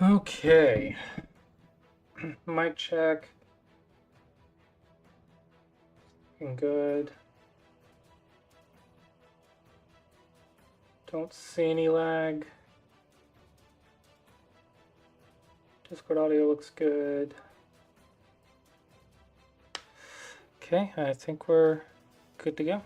Okay. Mic check. Looking good. Don't see any lag. Discord audio looks good. Okay, I think we're good to go.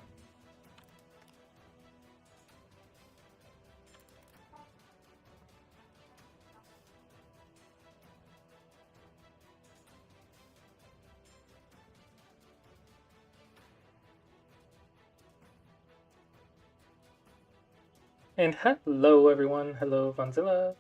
And hello, everyone. Hello, Vanzilla.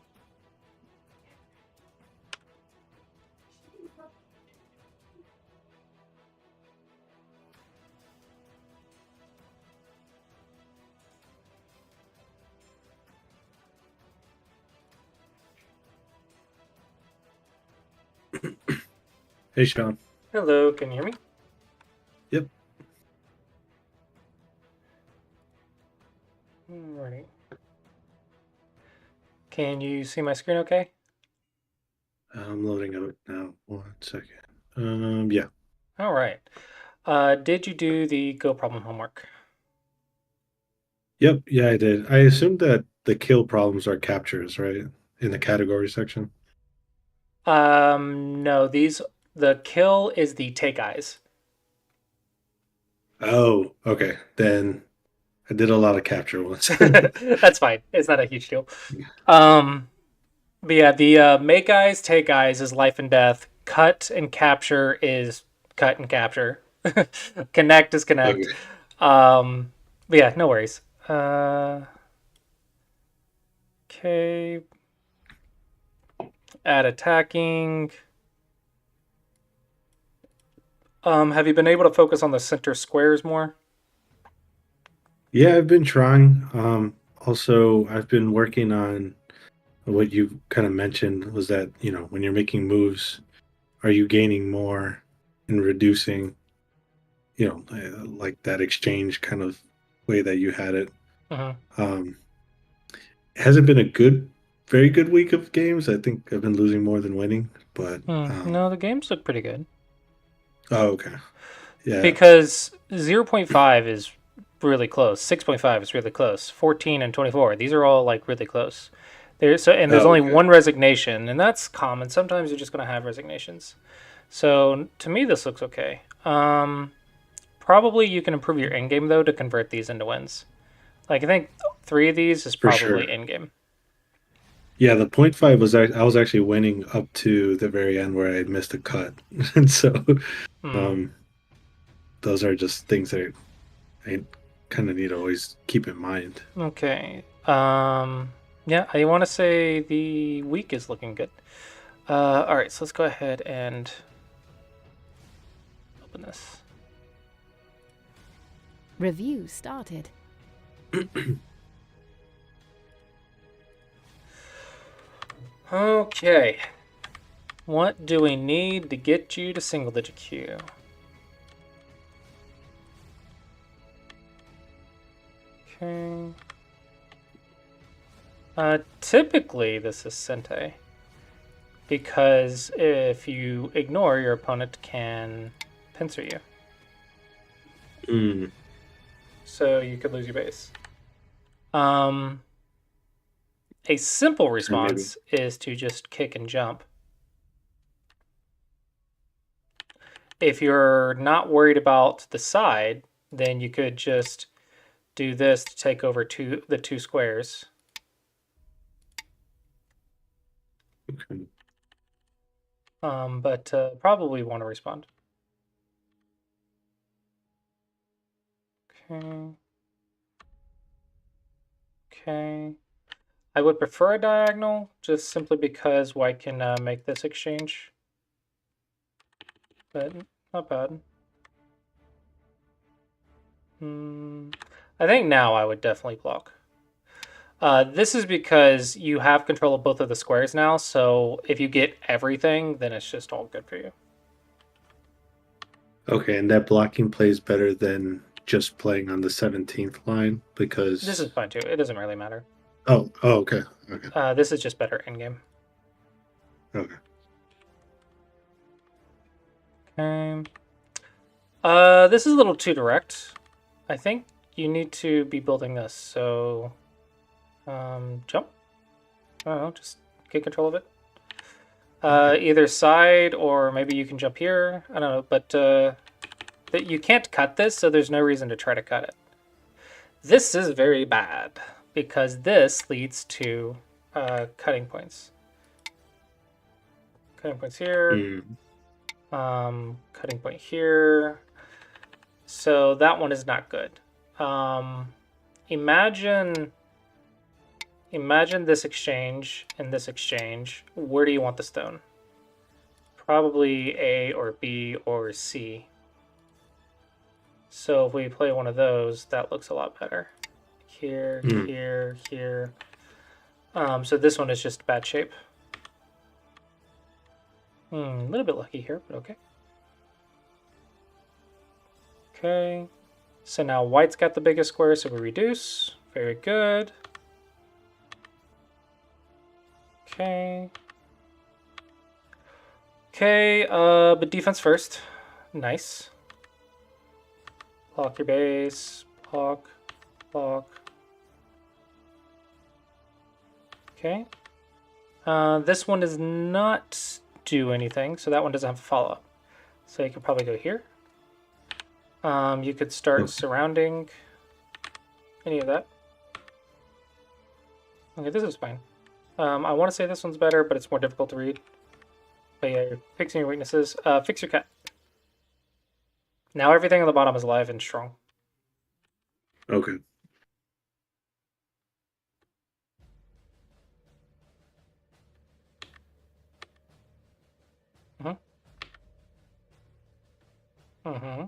Hey, Sean. Hello, can you hear me? Yep. Alrighty. Can you see my screen okay? I'm loading up now. 1 second. Yeah. All right. Did you do the Go problem homework? Yep. Yeah, I did. I assumed that the kill problems are captures, right? In the category section. No, the kill is the take eyes. Oh, okay. Then I did a lot of capture ones. That's fine. It's not a huge deal. Um, but yeah, the make eyes, take eyes is life and death. Cut and capture is cut and capture. Connect is connect. Okay. But yeah, no worries. Okay, add attacking. Have you been able to focus on the center squares more? Yeah, I've been trying. Also, I've been working on what you kind of mentioned was that, when you're making moves, are you gaining more and reducing, like that exchange kind of way that you had it. Mm-hmm. Um, hasn't been a very good week of games. I think I've been losing more than winning, but No, the games look pretty good. oh, okay. Yeah. Because 0.5 is really close. 6.5 is really close. 14 and 24, these are all like really close. There's Oh, only okay. one resignation, and that's common. Sometimes you're just going to have resignations. So to me, this looks okay. Probably you can improve your in game though to convert these into wins. Like I think 3 of these is For probably sure. in game. Yeah, the point five was I was actually winning up to the very end where I had missed a cut. And so Hmm. um those are just things that I kind of need to always keep in mind. Okay. Yeah, I want to say the week is looking good. All right, so let's go ahead and open this. Review started. Okay. What do we need to get you to single digit Q? Okay. Typically this is Sente. Because if you ignore, your opponent can pincer you. Mm, So you could lose your base. Um, a simple or maybe. response is to just kick and jump. If you're not worried about the side, then you could just do this to take over the two squares. Okay. But probably want to respond. Okay. Okay. I would prefer a diagonal, just simply because white can make this exchange. But not bad. I think now I would definitely block. This is because you have control of both of the squares now, so if you get everything, then it's just all good for you. Okay, and that blocking plays better than just playing on the 17th line This because is fine too. It doesn't really matter. oh, okay. Okay. This is just better in game. Okay. Okay. This is a little too direct. I think you need to be building this. So, jump. I don't know, just get control of it. Either side, or maybe you can jump here. I don't know, but that you can't cut this, so there's no reason to try to cut it. This is very bad because this leads to cutting points. Cutting points here. Cutting point here. So that one is not good. Imagine this exchange and this exchange. Where do you want the stone? Probably A or B or C. So if we play one of those, that looks a lot better. Here, here, here. So this one is just bad shape. A little bit lucky here, but okay. Okay. So now white's got the biggest square, so we reduce. Very good. Okay. Okay, but defense first. Nice. Block your base. Block. Block. Okay. This one does not do anything, so that one doesn't have a follow-up. So you could probably go here. You could start surrounding any of that. Okay, this is fine. I want to say this one's better, but it's more difficult to read. But yeah, you're fixing your weaknesses. Fix your cat. Now everything on the bottom is alive and strong. Okay. Mm-hmm.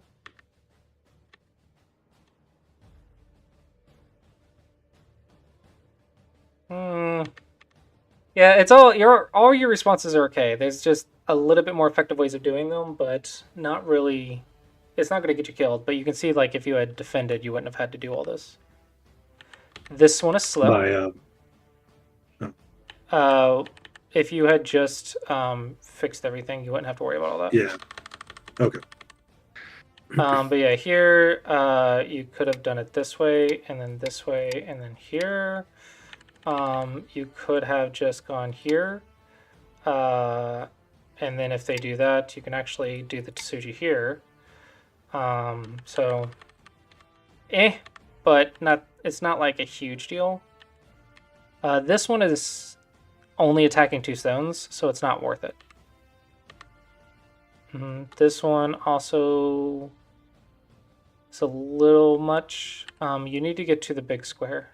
Yeah, it's all your responses are okay. There's just a little bit more effective ways of doing them, but not really. It's not going to get you killed, but you can see, like, if you had defended, you wouldn't have had to do all this. This one is slow. If you had just fixed everything, you wouldn't have to worry about all that. Yeah. Okay. But yeah, here you could have done it this way, and then this way, and then here. You could have just gone here. And then if they do that, you can actually do the Tsuji here. So, but it's not like a huge deal. This one is only attacking 2 stones, so it's not worth it. This one also is a little much. You need to get to the big square.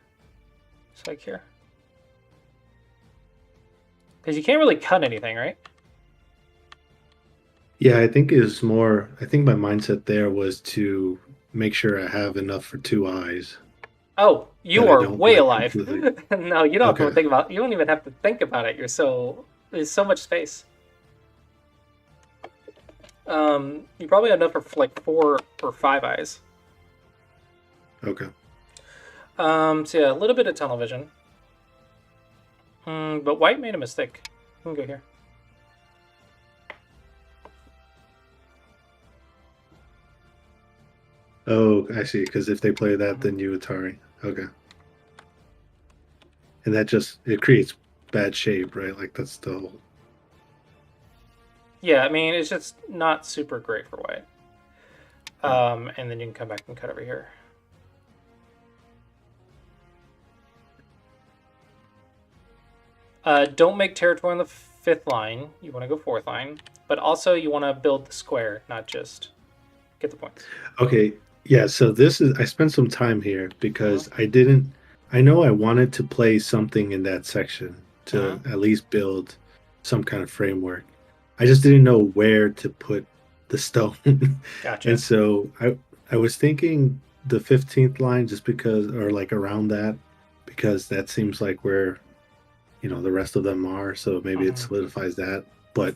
It's like here. Because you can't really cut anything, right? Yeah, I think my mindset there was to make sure I have enough for 2 eyes. Oh, you are way alive. Completely... No, you don't have to think about it. You don't even have to think about it. There's so much space. You probably have enough for like 4 or 5 eyes. Okay. So yeah, a little bit of tunnel vision. But white made a mistake. We can go here. Oh, I see. Because if they play that, then you Atari. Okay. And that it creates bad shape, right? Like that's the whole... Yeah, I mean, it's just not super great for white. And then you can come back and cut over here. Don't make territory on the 5th line. You want to go 4th line. But also you want to build the square, not just get the points. Okay. Yeah, so I spent some time here because I know I wanted to play something in that section to at least build some kind of framework. I just didn't know where to put the stone. Gotcha. And so I was thinking the 15th line just because, or like around that, because that seems like where the rest of them are, so maybe it solidifies that. But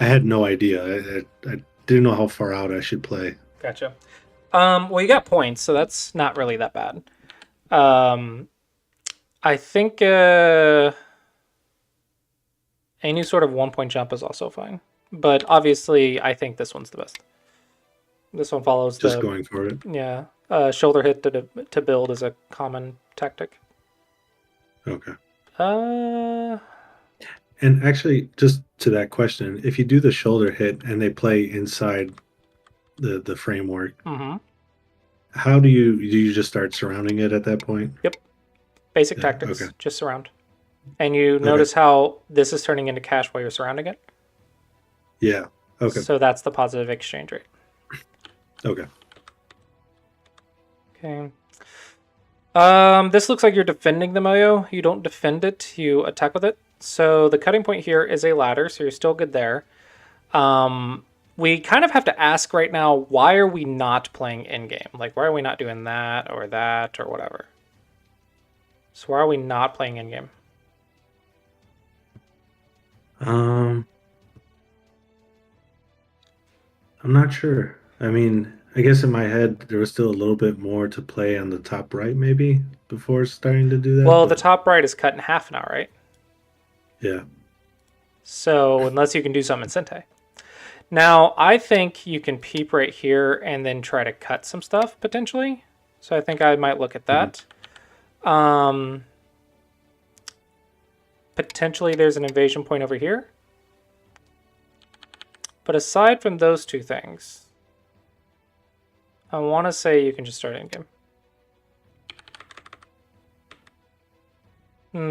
I had no idea. I didn't know how far out I should play. Gotcha. Well, you got points, so that's not really that bad. I think Any sort of 1-point jump is also fine. But obviously, I think this one's the best. This one follows Just the going for it. shoulder hit to build is a common tactic. Okay. Uh, And actually, just to that question, if you do the shoulder hit and they play inside the framework, mm-hmm. how do you just start surrounding it at that point? Yep. Basic Yeah, tactics. okay. Just surround. And you Okay. notice how this is turning into cash while you're surrounding it. Yeah. Okay. So that's the positive exchange rate. Okay. Okay. This looks like you're defending the Moyo. You don't defend it, you attack with it. So the cutting point here is a ladder, so you're still good there. We kind of have to ask right now, why are we not playing in-game? Like, why are we not doing that or whatever? So why are we not playing in-game? I'm not sure. I mean, I guess in my head there was still a little bit more to play on the top right, maybe before starting to do that. Well, the But top right is cut in half now, right? yeah. So unless you can do something in Sente. Now, I think you can peep right here and then try to cut some stuff, potentially. So I think I might look at that. Potentially there's an invasion point over here. But aside from those two things, I want to say you can just start in-game.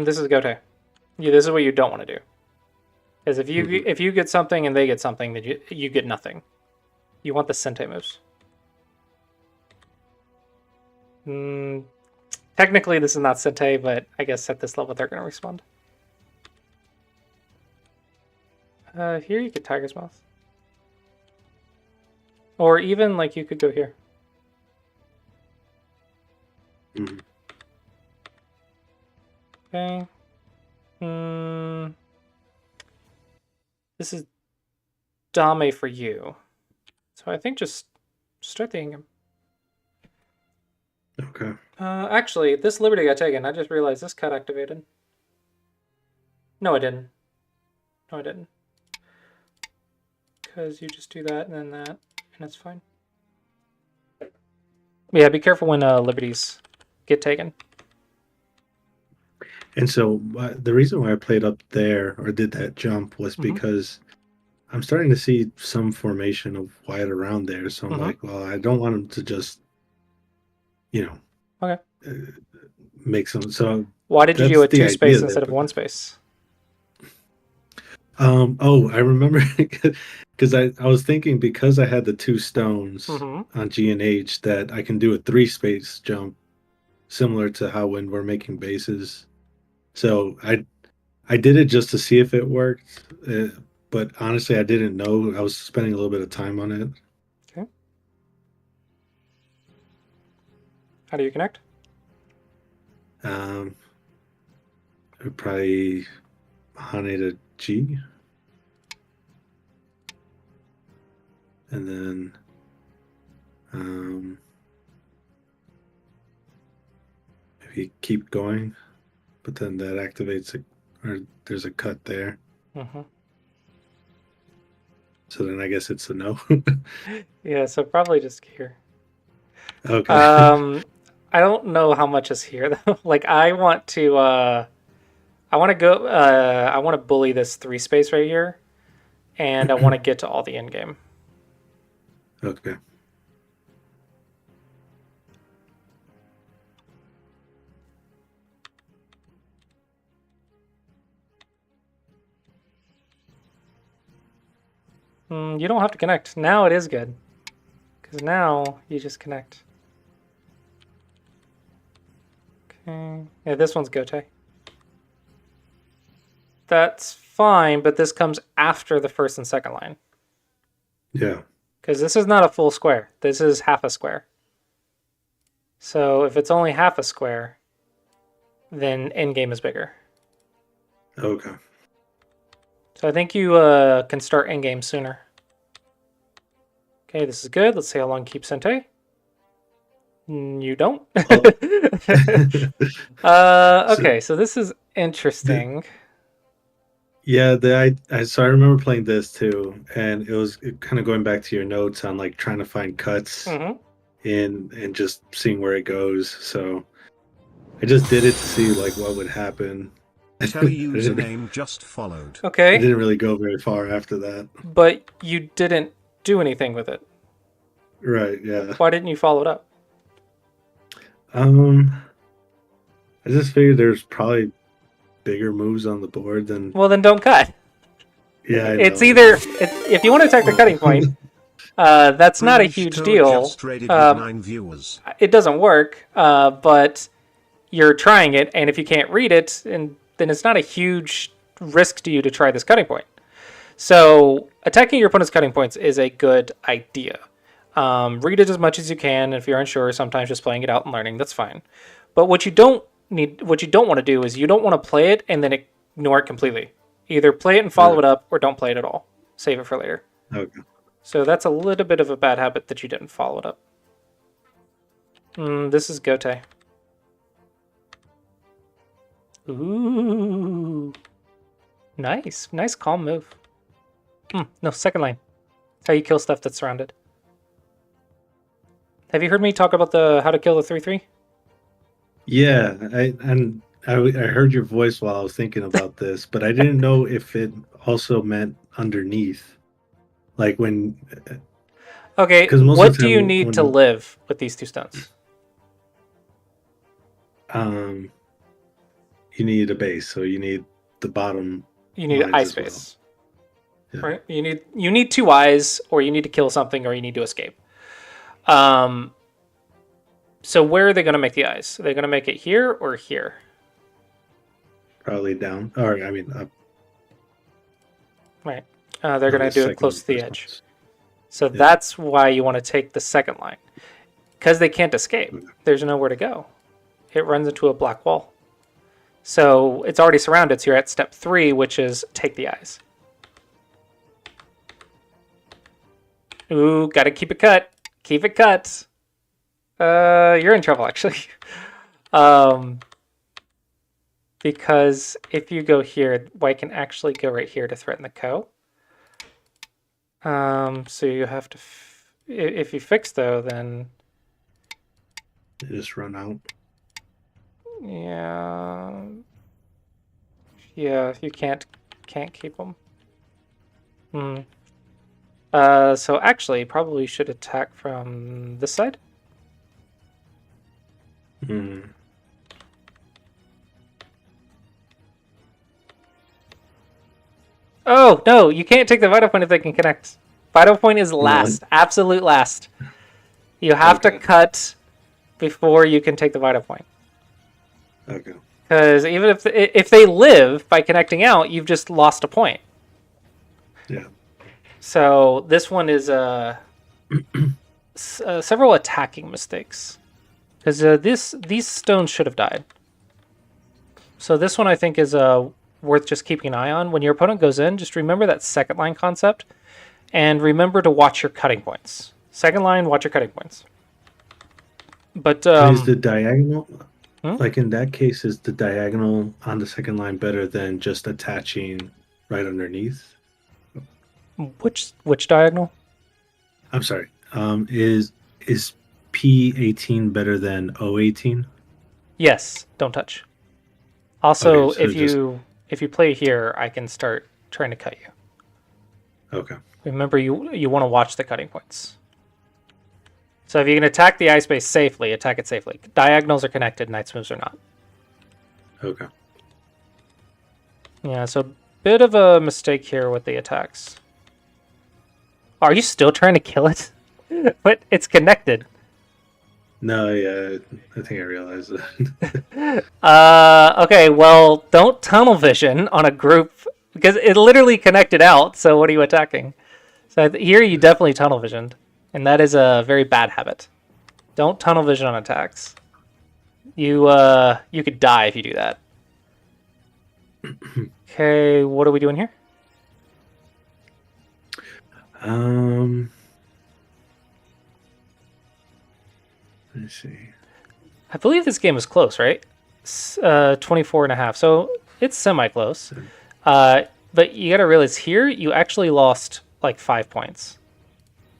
This is Gote. Yeah, this is what you don't want to do. Because if you get something and they get something, then you get nothing. You want the Sente moves. Technically, this is not Sente, but I guess at this level they're going to respond. Here you could Tiger's Mouth. Or even, like, you could go here. Mhm. Okay. This is Dame for you. So I think just start the in-game. Okay. Actually, this Liberty got taken. I just realized this cut activated. No, I didn't. No, I didn't. Because you just do that and then that, and it's fine. Yeah, be careful when Liberties get taken. And so the reason why I played up there or did that jump was because I'm starting to see some formation of white around there. So I'm like, well, I don't want them to just, Okay. Make some. So why did you do a that's the 2 space idea instead of there, 1 space? Oh, I remember because I was thinking because I had the 2 stones on G and H that I can do a 3 space jump, similar to how when we're making bases. So I did it just to see if it worked, but honestly, I didn't know. I was spending a little bit of time on it. Okay. How do you connect? I would probably Hane to G. And then if you keep going, but then that activates or there's a cut there. So then I guess it's a no. Yeah, so probably just here. Okay. I don't know how much is here though. Like I want to bully this 3 space right here, and I want to get to all the end game. Okay. You don't have to connect. Now it is good. Because now you just connect. Okay. Yeah, this one's Gote. That's fine, but this comes after the first and second line. Yeah. Because this is not a full square. This is half a square. So if it's only half a square, then endgame is bigger. Okay. So I think you can start endgame sooner. Okay, this is good. Let's see how long you keep Sente. You don't? Okay, so this is interesting. Yeah, so I remember playing this too, and it was kind of going back to your notes on like trying to find cuts Mm-hmm. in and just seeing where it goes. So I just did it to see like what would happen. I Tele didn't, username just followed. it Okay, didn't really go very far after that. but you didn't do anything with it. Right, yeah. Why didn't you follow it up? Um, I just figured there's probably bigger moves on the board than. Well, then don't cut. Yeah, I It's know. either if you want to attack the cutting point, that's not a Bridge huge Toad deal. just traded with 9 viewers. It doesn't work, but you're trying it, and if you can't read it, then it's not a huge risk to you to try this cutting point. So attacking your opponent's cutting points is a good idea. Read it as much as you can. If you're unsure, sometimes just playing it out and learning, that's fine. But what you don't want to do is you don't want to play it and then ignore it completely. Either play it and follow it up, or don't play it at all. Save it for later. Okay. So that's a little bit of a bad habit that you didn't follow it up. This is Gote. Ooh. Nice. Nice calm move. No, second line. That's how you kill stuff that's surrounded. Have you heard me talk about how to kill the 3/3? Yeah, I heard your voice while I was thinking about this, but I didn't know if it also meant underneath, like when. Okay, 'Cause most of what the do you time need to when- live with these 2 stones? You need a base, so you need the bottom. You need lines eye as well. space. Yeah. Right? You need 2 eyes, or you need to kill something, or you need to escape. So where are they going to make the eyes? Are they going to make it here or here? Probably down, or I mean up. Right. They're going to do it close to the edge. Ones. So that's why you want to take the second line. Because they can't escape. There's nowhere to go. It runs into a black wall. So it's already surrounded, so you're at step 3, which is take the eyes. Ooh, gotta keep it cut. Keep it cut. You're in trouble, actually. Because if you go here, white can actually go right here to threaten the co. So you have to... if you fix, though, then... They just run out. Yeah... Yeah, you can't keep them. So actually, probably should attack from this side. Hmm. Oh, no, you can't take the vital point if they can connect. Vital point is last, absolute last. You have to cut before you can take the vital point. Okay. Because even if they live by connecting out, you've just lost a point. Yeah. So this one is several attacking mistakes. Because these stones should have died. So this one I think is worth just keeping an eye on. When your opponent goes in, just remember that second line concept. And remember to watch your cutting points. Second line, watch your cutting points. But is the diagonal, Hmm? like in that case, is the diagonal on the second line better than just attaching right underneath? which diagonal? I'm sorry. Is P18 better than O18? Yes, don't touch. Also, Okay, so if you play here, I can start trying to cut you. Okay. Remember, you want to watch the cutting points. So if you can attack the eye space safely, attack it safely. Diagonals are connected, knight's moves are not. Okay. Yeah, so bit of a mistake here with the attacks. Are you still trying to kill it? But it's connected. No, yeah, I think I realized that. Okay, well, don't tunnel vision on a group because it literally connected out. So what are you attacking? So here you definitely tunnel visioned, and that is a very bad habit. Don't tunnel vision on attacks. You could die if you do that. Okay, what are we doing here? Let me see. I believe this game is close, right? 24 and a half. So it's semi-close. But you gotta realize here, you actually lost like 5 points.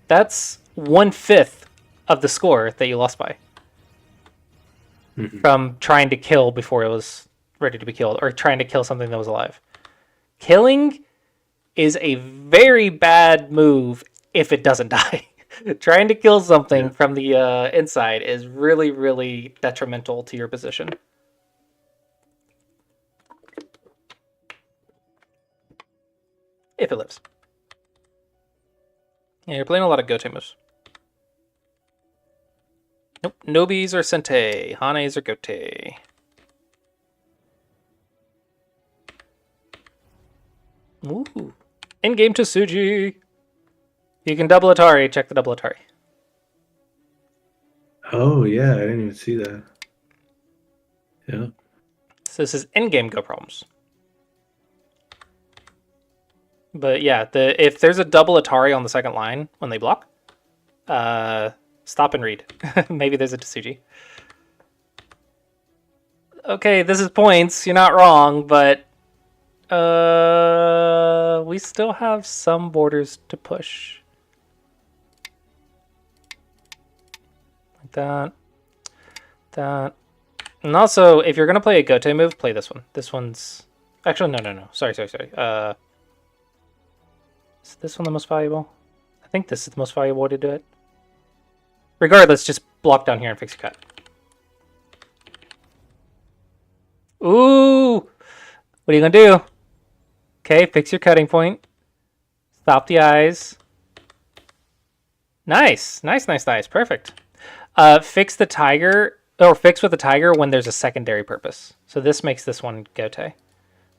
That's 1/5 of the score that you lost by. From trying to kill before it was ready to be killed, or trying to kill something that was alive. Killing is a very bad move if it doesn't die. Trying to kill something from the inside is really, really detrimental to your position. If it lives. Yeah, you're playing a lot of Gote moves. Nope. Nobis or Sente. Hanes or Gote. Ooh. In-game to Suji. You can double Atari. Check the double Atari. Oh, yeah. I didn't even see that. Yeah. So this is in-game Go problems. But yeah, if there's a double Atari on the second line when they block, stop and read. Maybe there's a Tsuji. Okay, this is points. You're not wrong, but we still have some borders to push. Like that. That. And also, if you're going to play a Gote move, play this one. This one's... Actually, no. Sorry. Is this one the most valuable? I think this is the most valuable way to do it. Regardless, just block down here and fix your cut. Ooh! What are you going to do? Okay, fix your cutting point. Stop the eyes. Nice. Perfect. Fix the tiger, or fix with the tiger when there's a secondary purpose. So this makes this one Gote.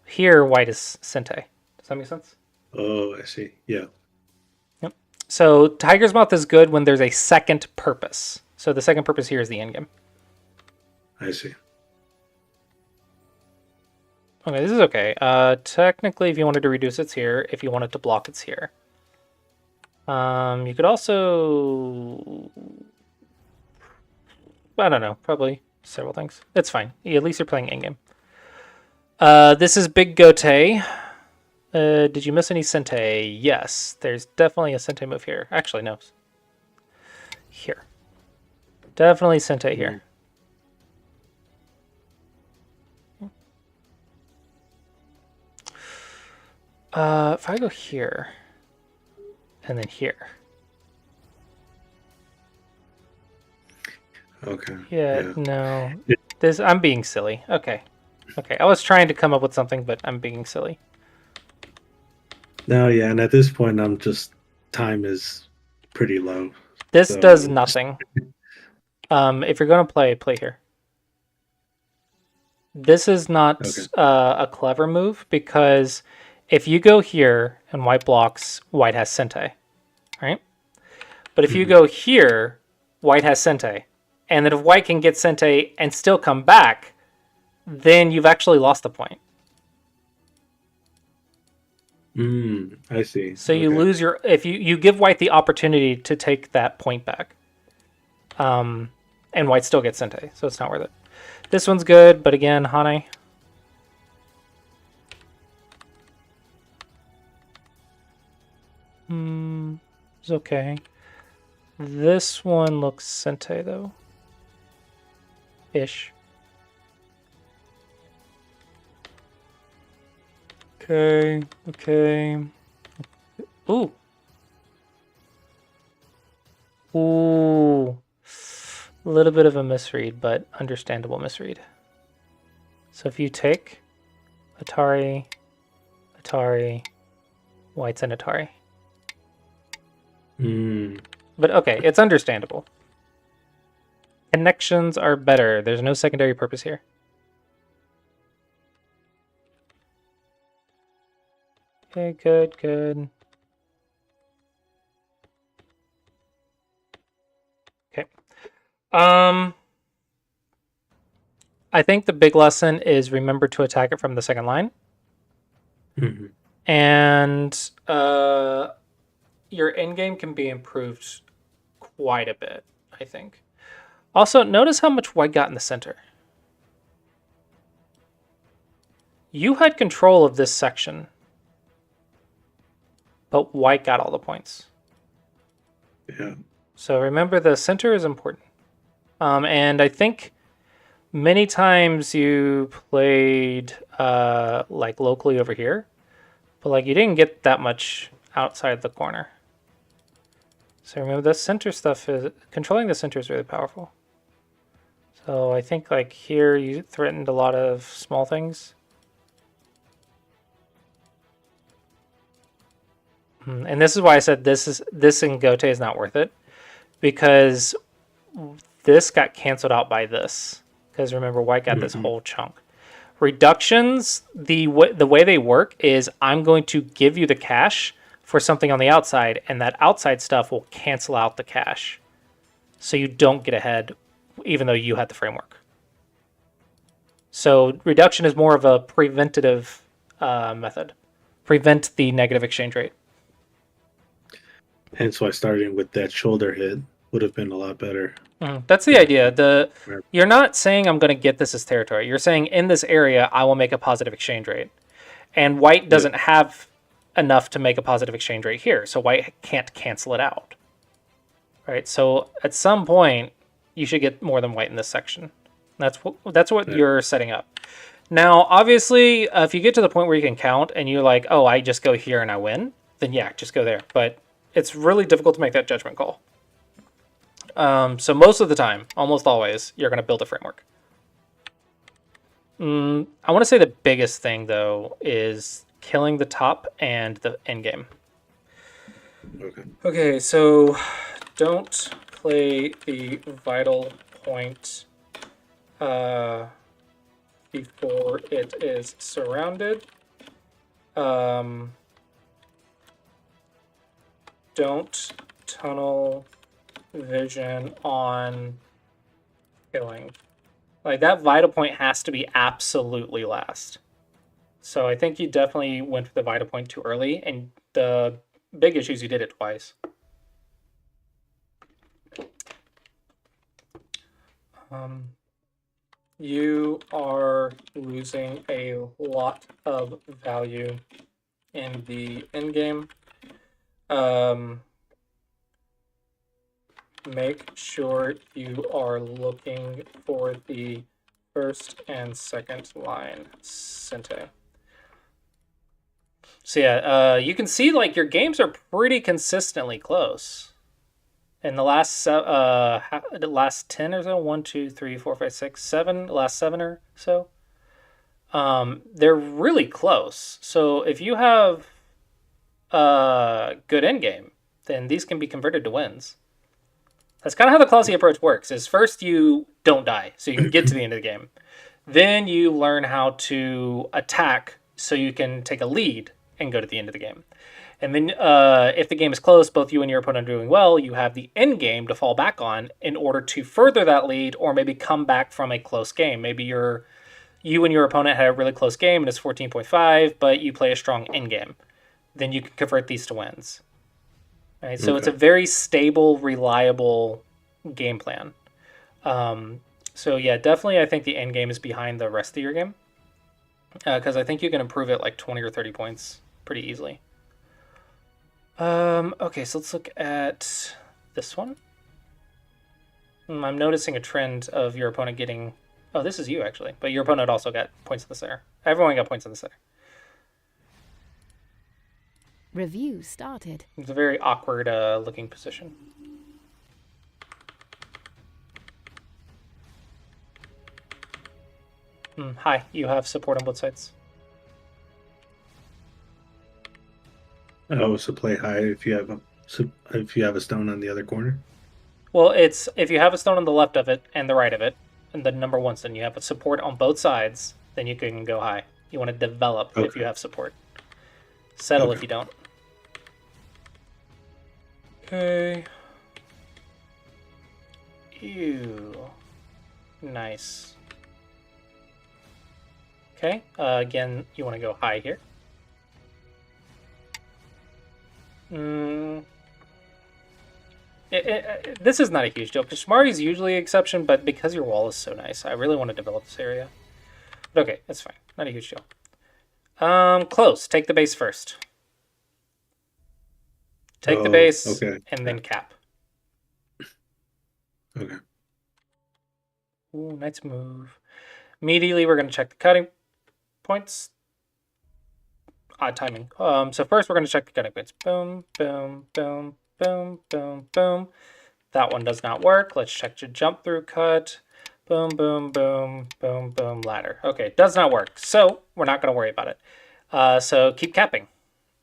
Here, white is Sente. Does that make sense? Oh, I see. Yeah. Yep. So Tiger's Mouth is good when there's a second purpose. So the second purpose here is the endgame. I see. Okay, this is okay. Technically, if you wanted to reduce, it's here. If you wanted to block, it's here. You could also... I don't know. Probably several things. It's fine. At least you're playing endgame. This is Big Gote. Did you miss any Sente? Yes. There's definitely a Sente move here. Actually, no. Here. Definitely Sente here. If I go here, and then here. Okay. Yeah. No. I'm being silly. Okay. I was trying to come up with something, but I'm being silly. No, yeah, and at this point, time is pretty low. This does nothing. If you're going to play here. This is not a clever move, because if you go here and white blocks, white has Sente, right? But if you go here, white has Sente. And then if white can get Sente and still come back, then you've actually lost the point. I see. So you lose if you give white the opportunity to take that point back. And white still gets Sente, so it's not worth it. This one's good, but again, Hane. It's okay. This one looks Sente though. Ish. Okay. Ooh. A little bit of a misread, but understandable misread. So if you take Atari, white's an Atari. But okay, it's understandable. Connections are better. There's no secondary purpose here. Okay, good. Okay. I think the big lesson is remember to attack it from the second line. And your endgame can be improved quite a bit, I think. Also, notice how much white got in the center. You had control of this section but white got all the points. Yeah. So remember, the center is important. And I think many times you played like locally over here, but like you didn't get that much outside the corner. So remember, the center stuff is controlling the center is really powerful. So I think like here you threatened a lot of small things. And this is why I said this in Gote is not worth it, because this got canceled out by this. Because remember, white got this whole chunk. Reductions, the way they work is I'm going to give you the cash for something on the outside, and that outside stuff will cancel out the cash. So you don't get ahead, even though you had the framework. So reduction is more of a preventative method. Prevent the negative exchange rate. Hence why starting with that shoulder hit would have been a lot better. That's the idea. You're not saying I'm going to get this as territory. You're saying in this area I will make a positive exchange rate. And white doesn't have enough to make a positive exchange rate here, so white can't cancel it out. Right? So at some point you should get more than white in this section. That's what you're setting up. Now, obviously, if you get to the point where you can count and you're like, "Oh, I just go here and I win," then yeah, just go there. But it's really difficult to make that judgment call. So most of the time, almost always, you're going to build a framework. I want to say the biggest thing, though, is killing the top and the end game. Okay, so don't play the vital point before it is surrounded. Don't tunnel vision on killing. Like, that vital point has to be absolutely last. So I think you definitely went for the vital point too early, and the big issue is you did it twice. You are losing a lot of value in the endgame. Make sure you are looking for the first and second line, Sente. So yeah, you can see like your games are pretty consistently close. In the last the last 10 or so, 1, 2, 3, 4, 5, 6, 7, last 7 or so, they're really close. So if you have a good endgame, then these can be converted to wins. That's kind of how the Clossius approach works, is first you don't die, so you can get to the end of the game. Then you learn how to attack so you can take a lead and go to the end of the game. And then if the game is close, both you and your opponent are doing well, you have the end game to fall back on in order to further that lead or maybe come back from a close game. Maybe you and your opponent had a really close game and it's 14.5, but you play a strong end game. Then you can convert these to wins. Right? So it's a very stable, reliable game plan. So yeah, definitely I think the end game is behind the rest of your game. Because I think you can improve it like 20 or 30 points pretty easily. Okay, so let's look at this one. I'm noticing a trend of your opponent getting... Oh, this is you, actually. But your opponent also got points in the center. Everyone got points in the center. Review started. It's a very awkward looking position. Hi, you have support on both sides. Oh, so play high if you have a stone on the other corner. Well, it's if you have a stone on the left of it and the right of it, and the number one stone, you have a support on both sides, then you can go high. You want to develop if you have support. Settle if you don't. Okay. Ew. Nice. Okay. Again, you want to go high here. This is not a huge deal. Kashmari is usually an exception, but because your wall is so nice, I really want to develop this area. But okay, that's fine. Not a huge deal. Close. Take the base first. Take the Oh, base okay. and then cap. Okay. Ooh, nice move. Immediately, we're going to check the cutting points. Odd timing. So first, we're going to check the cutting points. Boom, boom, boom, boom, boom, boom. That one does not work. Let's check your jump through cut. Boom, boom, boom, boom, boom, ladder. Okay, does not work. So we're not going to worry about it. So keep capping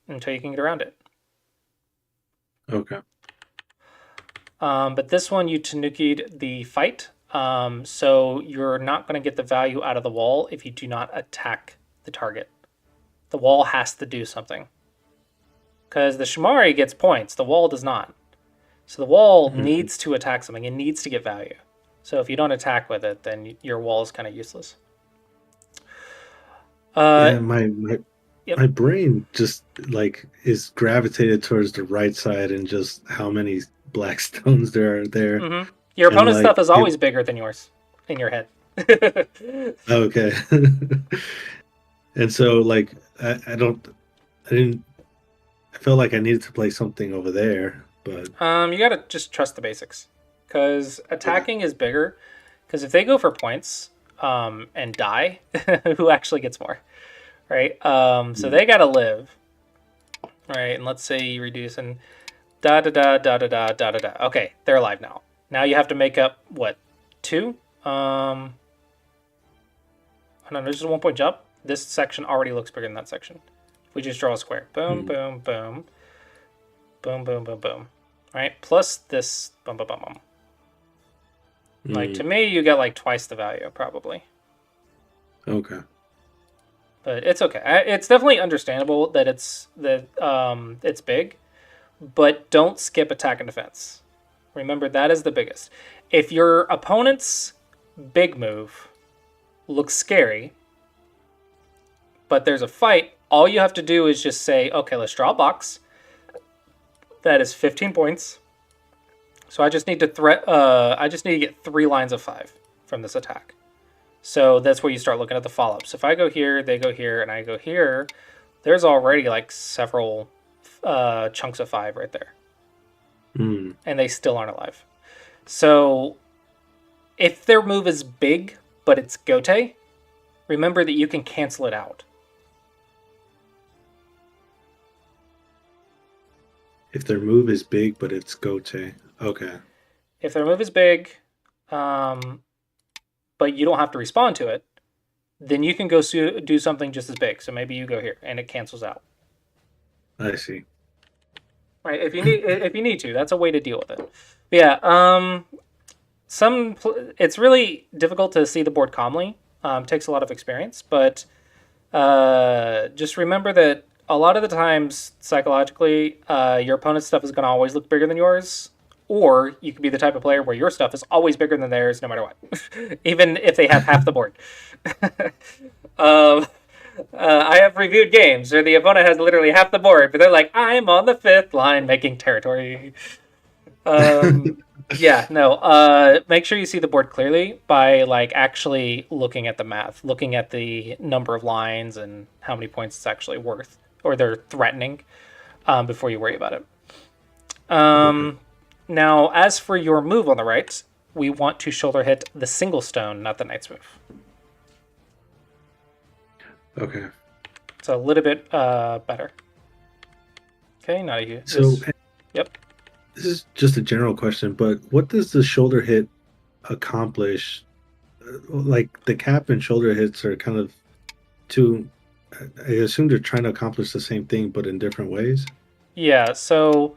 until you can get around it. Okay. But this one, you Tanuki'd the fight. So you're not going to get the value out of the wall if you do not attack the target. The wall has to do something. Because the Shamari gets points, the wall does not. So the wall needs to attack something. It needs to get value. So if you don't attack with it, then your wall is kind of useless. Yeah, Yep. my brain just like is gravitated towards the right side and just how many black stones there are there. Mm-hmm. Your And opponent's stuff like is always bigger than yours in your head. okay. And so like I didn't I felt like I needed to play something over there, but You gotta just trust the basics. Because attacking is bigger. Because if they go for points and die, who actually gets more? Right? So they gotta live. Right? And let's say you reduce and da da da da da da da da da. Okay, they're alive now. Now you have to make up what? 2? Hold on, there's just a 1 point jump. This section already looks bigger than that section. If we just draw a square. Boom, boom, boom. Boom, boom, boom, boom. Right? Plus this boom, boom, boom, boom. Like, to me, you get like twice the value, probably. okay. But it's okay. It's definitely understandable that it's big, but don't skip attack and defense. Remember, that is the biggest. If your opponent's big move looks scary, but there's a fight, all you have to do is just say, okay, let's draw a box. That is 15 points. So I just need to get 3 lines of 5 from this attack. So that's where you start looking at the follow-ups. If I go here, they go here, and I go here, there's already like several chunks of 5 right there. And they still aren't alive. So if their move is big, but it's Gote, remember that you can cancel it out. If their move is big, but it's Gote. Okay. If their move is big, but you don't have to respond to it, then you can go do something just as big. So maybe you go here, and it cancels out. I see. Right, if you need to, that's a way to deal with it. But yeah, it's really difficult to see the board calmly. Takes a lot of experience, but just remember that a lot of the times, psychologically, your opponent's stuff is going to always look bigger than yours, or you could be the type of player where your stuff is always bigger than theirs, no matter what, even if they have half the board. I have reviewed games where the opponent has literally half the board, but they're like, I'm on the 5th line making territory. Yeah, no. Make sure you see the board clearly by like actually looking at the math, looking at the number of lines and how many points it's actually worth, or they're threatening, before you worry about it. Now, as for your move on the right, we want to shoulder hit the single stone, not the knight's move. Okay. It's a little bit better. Okay, now you. So, Yep. this is just a general question, but what does the shoulder hit accomplish? Like the cap and shoulder hits are kind of two. I assume they're trying to accomplish the same thing, but in different ways. Yeah. So,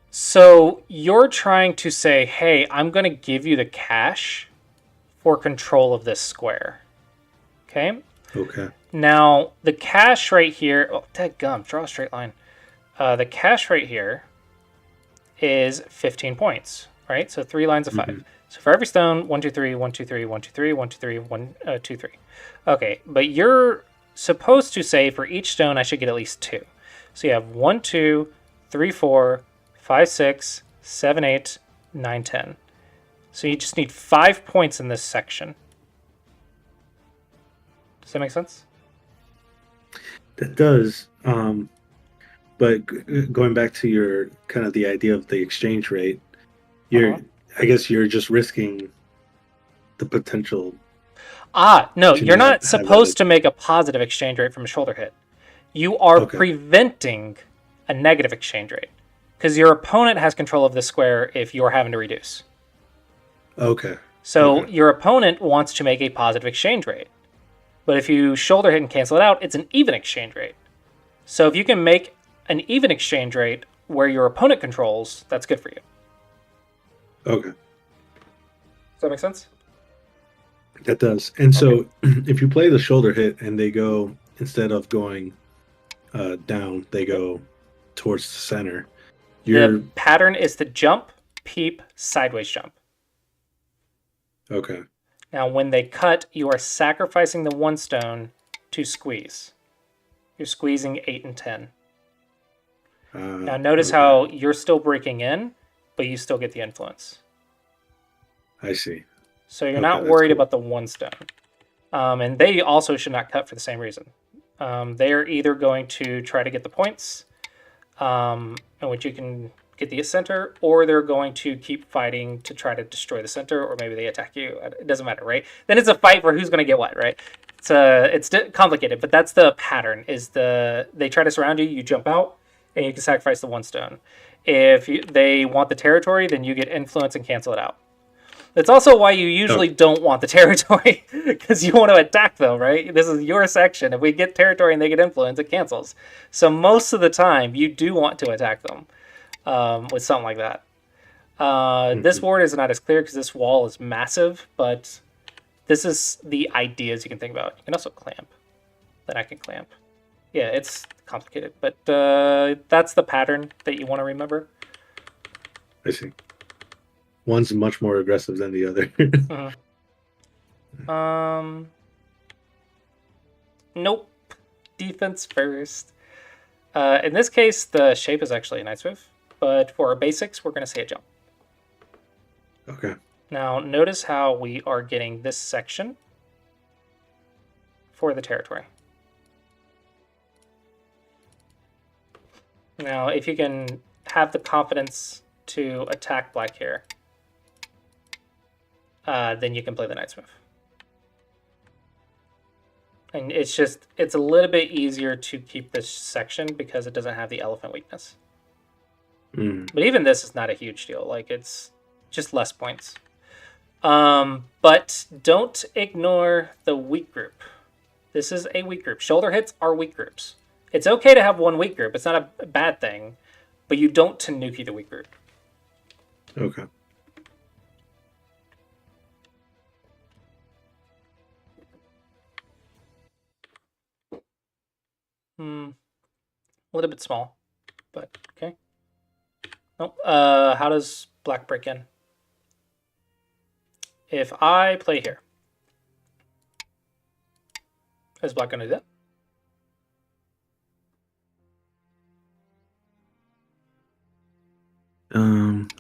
so you're trying to say, hey, I'm going to give you the cash for control of this square. Okay. Okay. Now, the cash right here... Oh, dadgum, draw a straight line. The cash right here is 15 points, right? So 3 lines of 5. So for every stone, 1, 2, 3, 1, 2, 3, 1, 2, 3, 1, 2, 3, 1, 2, 3. Okay, but you're supposed to say for each stone I should get at least 2. So you have 1, 2, 3, 4, 5, 6, 7, 8, 9, 10. So you just need 5 points in this section. Does that make sense? That does. But going back to your kind of the idea of the exchange rate, you're Uh-huh. I guess you're just risking the potential No, to you're not not have that. supposed to make a positive exchange rate from a shoulder hit. You are Okay. preventing a negative exchange rate because your opponent has control of the square if you're having to reduce. Okay. So Okay. your opponent wants to make a positive exchange rate. But if you shoulder hit and cancel it out, it's an even exchange rate. So if you can make an even exchange rate where your opponent controls, that's good for you. Okay. Does that make sense? That does. And Okay. so if you play the shoulder hit and they go instead of going down, they Yep. go towards the center. The You're pattern is to jump, peep, sideways jump. okay. Now, when they cut, you are sacrificing the one stone to squeeze. You're squeezing 8 and 10. Now, notice Okay. how you're still breaking in, but you still get the influence. I see. So you're Okay, not that's worried cool. about the one stone. And they also should not cut for the same reason. They're either going to try to get the points, in which you can get the center, or they're going to keep fighting to try to destroy the center, or maybe they attack you. It doesn't matter, right? Then it's a fight for who's going to get what, right? It's complicated, but that's the pattern. They try to surround you, you jump out, and you can sacrifice the one stone. If they want the territory, then you get influence and cancel it out. That's also why you usually Okay. don't want the territory, because you want to attack them, right? This is your section. If we get territory and they get influence, it cancels. So most of the time, you do want to attack them with something like that. This Mhm. board is not as clear because this wall is massive, but this is the ideas you can think about. You can also clamp. Then I can clamp. Yeah, it's complicated, but that's the pattern that you want to remember. I see. One's much more aggressive than the other. Um, nope. Defense first. In this case, the shape is actually a nice move, but for our basics, we're going to say a jump. Okay. Now, notice how we are getting this section for the territory. Now, if you can have the confidence to attack black here, then you can play the knight's move. And it's a little bit easier to keep this section because it doesn't have the elephant weakness. Mm. But even this is not a huge deal. Like, it's just less points. But don't ignore the weak group. This is a weak group. Shoulder hits are weak groups. It's okay to have one weak group. It's not a bad thing, but you don't Tanuki the weak group. Okay. A little bit small, but okay. Nope. How does black break in? If I play here, is black going to do that?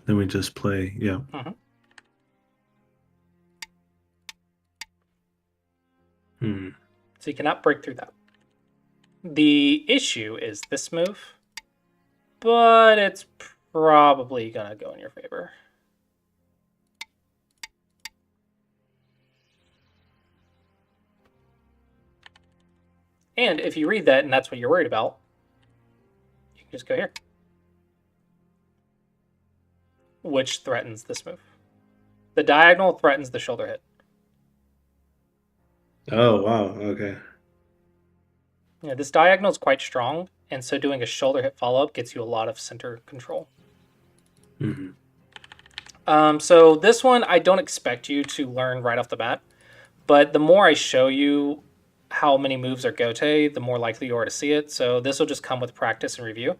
Then we just play. Yeah. Mm-hmm. Hmm. So you cannot break through that. The issue is this move, but it's probably going to go in your favor. And if you read that and that's what you're worried about, you can just go here, which threatens this move. The diagonal threatens the shoulder hit. Oh wow. Okay. Yeah, this diagonal is quite strong, and so doing a shoulder hit follow-up gets you a lot of center control. Mm-hmm. So this one, I don't expect you to learn right off the bat, but the more I show you how many moves are Gote, the more likely you are to see it. So this will just come with practice and review.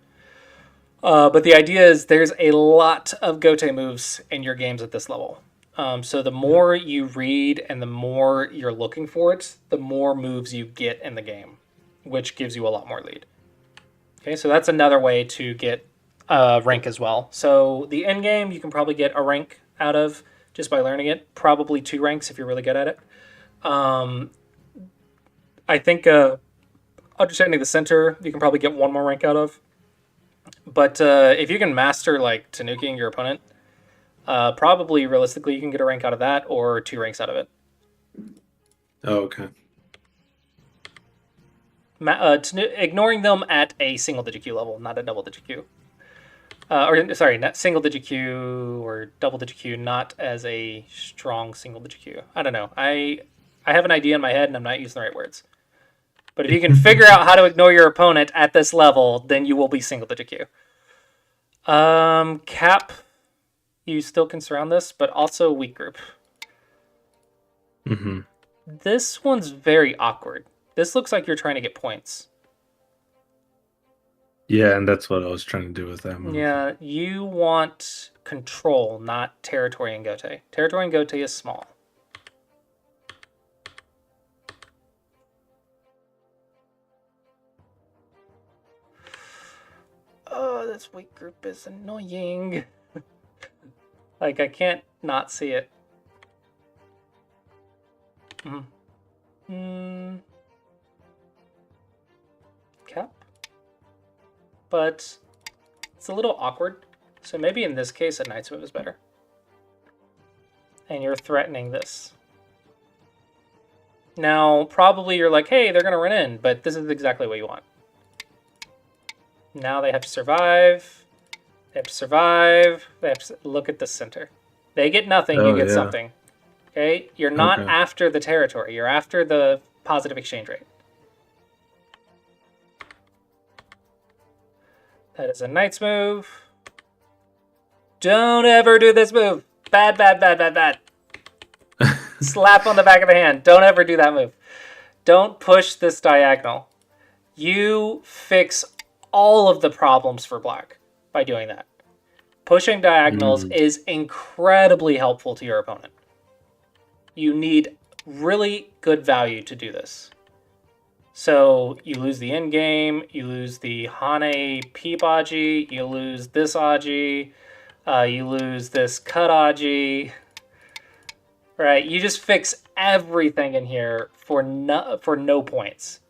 But the idea is there's a lot of Gote moves in your games at this level. So the more you read and the more you're looking for it, the more moves you get in the game, which gives you a lot more lead. Okay, so that's another way to get a rank as well. So the end game, you can probably get a rank out of just by learning it. Probably 2 ranks if you're really good at it. I think understanding the center, you can probably get one more rank out of. But if you can master like Tanukiing your opponent, probably realistically you can get a rank out of that or 2 ranks out of it. Oh, okay. Ignoring them at a single-digit Q level, not a double-digit Q. Or sorry, not single-digit Q or double-digit Q, not as a strong single-digit Q. I don't know. I have an idea in my head and I'm not using the right words. But if you can figure out how to ignore your opponent at this level, then you will be single-digit Q. Cap, you still can surround this, but also weak group. Mm-hmm. This one's very awkward. This looks like you're trying to get points. Yeah, and that's what I was trying to do with that move. Yeah, you want control, not territory and Gote. Territory and Gote is small. Oh, this weak group is annoying. Like, I can't not see it. Cap? But it's a little awkward. So maybe in this case, a knight's move is better. And you're threatening this. Now, probably you're like, hey, they're going to run in, but this is exactly what you want. Now they have to survive. They have to survive. They have to look at the center. They get nothing, you get something. Okay? You're not after the territory. You're after the positive exchange rate. That is a knight's move. Don't ever do this move. Bad, bad, bad, bad, bad. Slap on the back of the hand. Don't ever do that move. Don't push this diagonal. You fix all of the problems for black by doing that. Pushing diagonals is incredibly helpful to your opponent. You need really good value to do this. So you lose the end game, you lose the Hane Peep Aji, you lose this Aji, you lose this cut Aji. Right, you just fix everything in here for no points.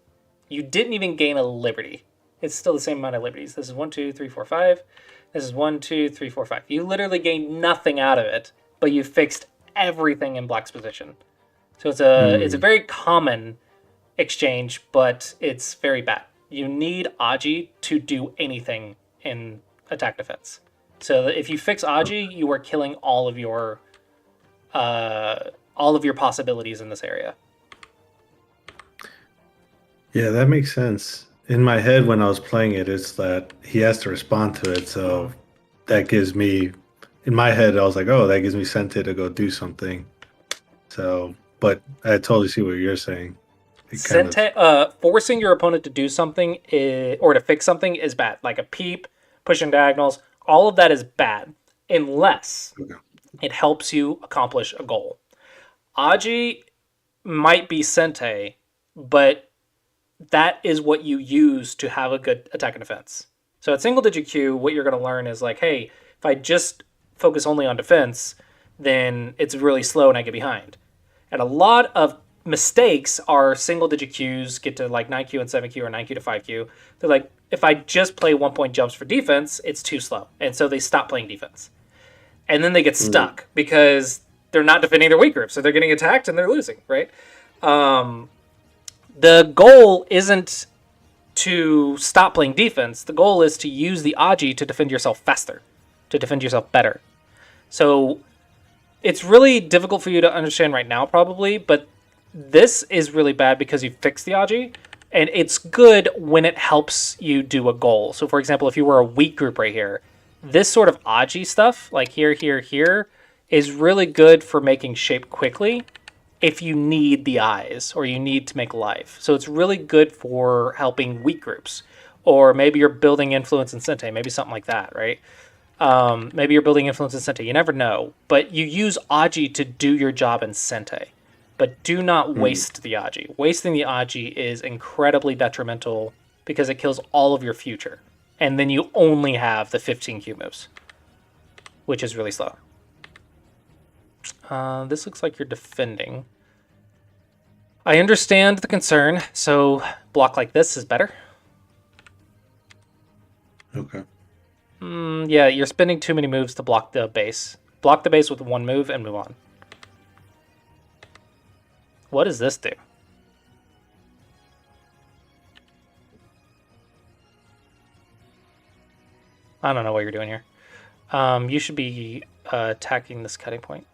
You didn't even gain a liberty. It's still the same amount of liberties. This is 1, 2, 3, 4, 5. This is 1, 2, 3, 4, 5. You literally gained nothing out of it, but you fixed everything in black's position. So it's a very common exchange, but it's very bad. You need Aji to do anything in attack defense. So if you fix Aji, you are killing all of your possibilities in this area. Yeah, that makes sense. In my head, when I was playing it, it's that he has to respond to it. So that gives me, in my head, I was like, oh, that gives me Sente to go do something. So, but I totally see what you're saying. Forcing your opponent to do something or to fix something is bad. Like a peep, pushing diagonals, all of that is bad unless it helps you accomplish a goal. Aji might be Sente, but that is what you use to have a good attack and defense. So at single digit Q, what you're going to learn is like, hey, if I just focus only on defense, then it's really slow and I get behind. And a lot of mistakes are single digit Qs get to like 9Q and 7Q or 9Q to 5Q. They're like, if I just play 1 point jumps for defense, it's too slow. And so they stop playing defense. And then they get stuck because they're not defending their weak group. So they're getting attacked and they're losing, right? The goal isn't to stop playing defense. The goal is to use the Aji to defend yourself faster, to defend yourself better. So it's really difficult for you to understand right now, probably, but this is really bad because you fixed the Aji, and it's good when it helps you do a goal. So, for example, if you were a weak group right here, this sort of Aji stuff, like here, here, here, is really good for making shape quickly if you need the eyes or you need to make life. So it's really good for helping weak groups. Or maybe you're building influence in Sente, maybe something like that, right? Maybe you're building influence in Sente, you never know. But you use Aji to do your job in Sente. But do not waste the Aji. Wasting the Aji is incredibly detrimental because it kills all of your future. And then you only have the 15 Q moves, which is really slow. This looks like you're defending. I understand the concern. So block like this is better. Okay. Yeah, you're spending too many moves to block the base. Block the base with one move and move on. What does this do? I don't know what you're doing here. You should be attacking this cutting point.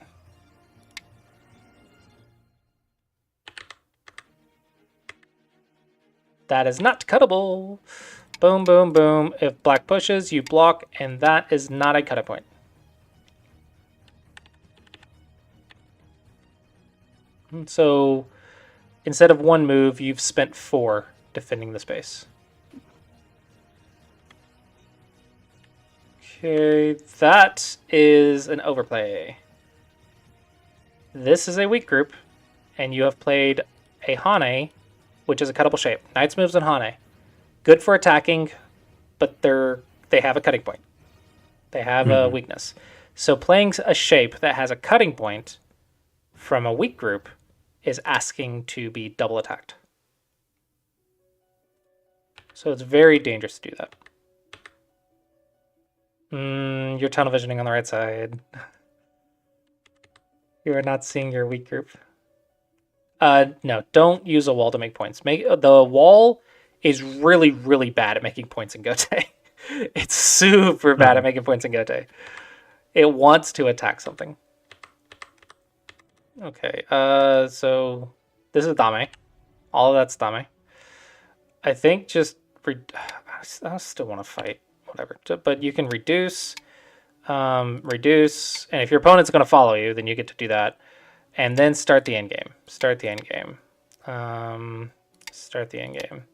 That is not cuttable. Boom, boom, boom. If black pushes, you block, and that is not a cutting point. So instead of one move, you've spent 4 defending the space. Okay, that is an overplay. This is a weak group, and you have played a Hane, which is a cuttable shape. Knight's moves and Hane. Good for attacking, but they have a cutting point. They have a weakness. So playing a shape that has a cutting point from a weak group is asking to be double attacked. So it's very dangerous to do that. You're tunnel visioning on the right side. You are not seeing your weak group. No, don't use a wall to make points. The wall is really, really bad at making points in Gote. It's super bad at making points in Gote. It wants to attack something. Okay, so this is Dame. All of that's Dame. I think just... I still want to fight. Whatever. But you can reduce, reduce, and if your opponent's going to follow you, then you get to do that. And then start the end game. Start the end game. Start the end game.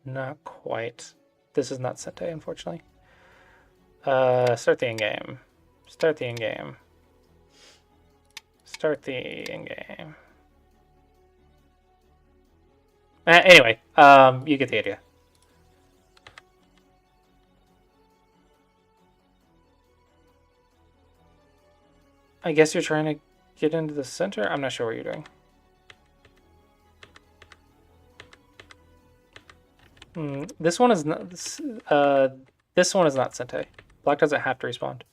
Not quite. This is not Sente, unfortunately. Start the end game. Start the end game. Start the end game. Anyway, you get the idea. I guess you're trying to get into the center? I'm not sure what you're doing. This one is not. This one is not Sente. Black doesn't have to respond.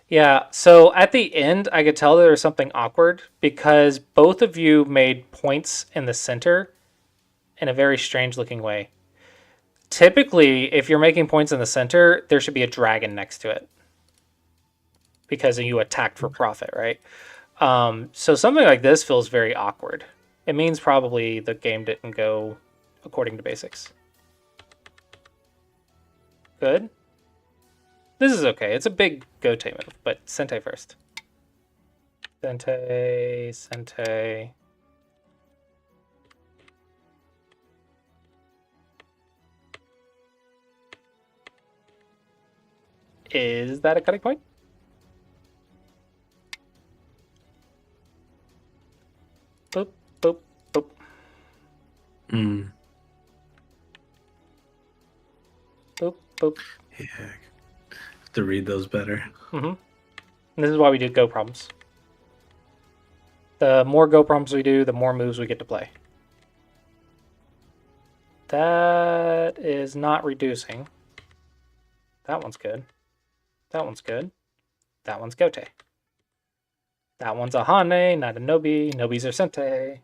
Yeah, so at the end, I could tell there was something awkward because both of you made points in the center in a very strange looking way. Typically, if you're making points in the center, there should be a dragon next to it because you attacked for profit, right? So something like this feels very awkward. It means probably the game didn't go according to basics. Good. This is okay. It's a big Gote move, but Sente first. Sente, Sente. Is that a cutting point? Boop, boop, boop. Boop, boop. Yeah. Have to read those better. And this is why we do Go problems. The more Go problems we do, the more moves we get to play. That is not reducing. That one's good. That one's good. That one's Gote. That one's a Hane, not a Nobi. Nobis are Sente.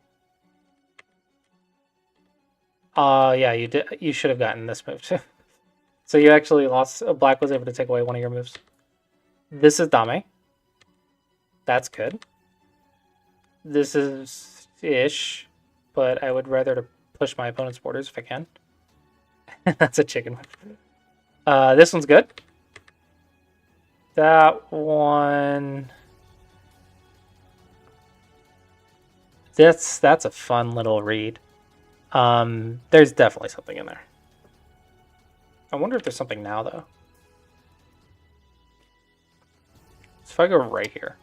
Yeah, you did. You should have gotten this move too. So you actually lost. Black was able to take away one of your moves. This is Dame. That's good. This is ish, but I would rather to push my opponent's borders if I can. That's a chicken move. This one's good. That one. That's a fun little read. There's definitely something in there. I wonder if there's something now, though. So if I go right here.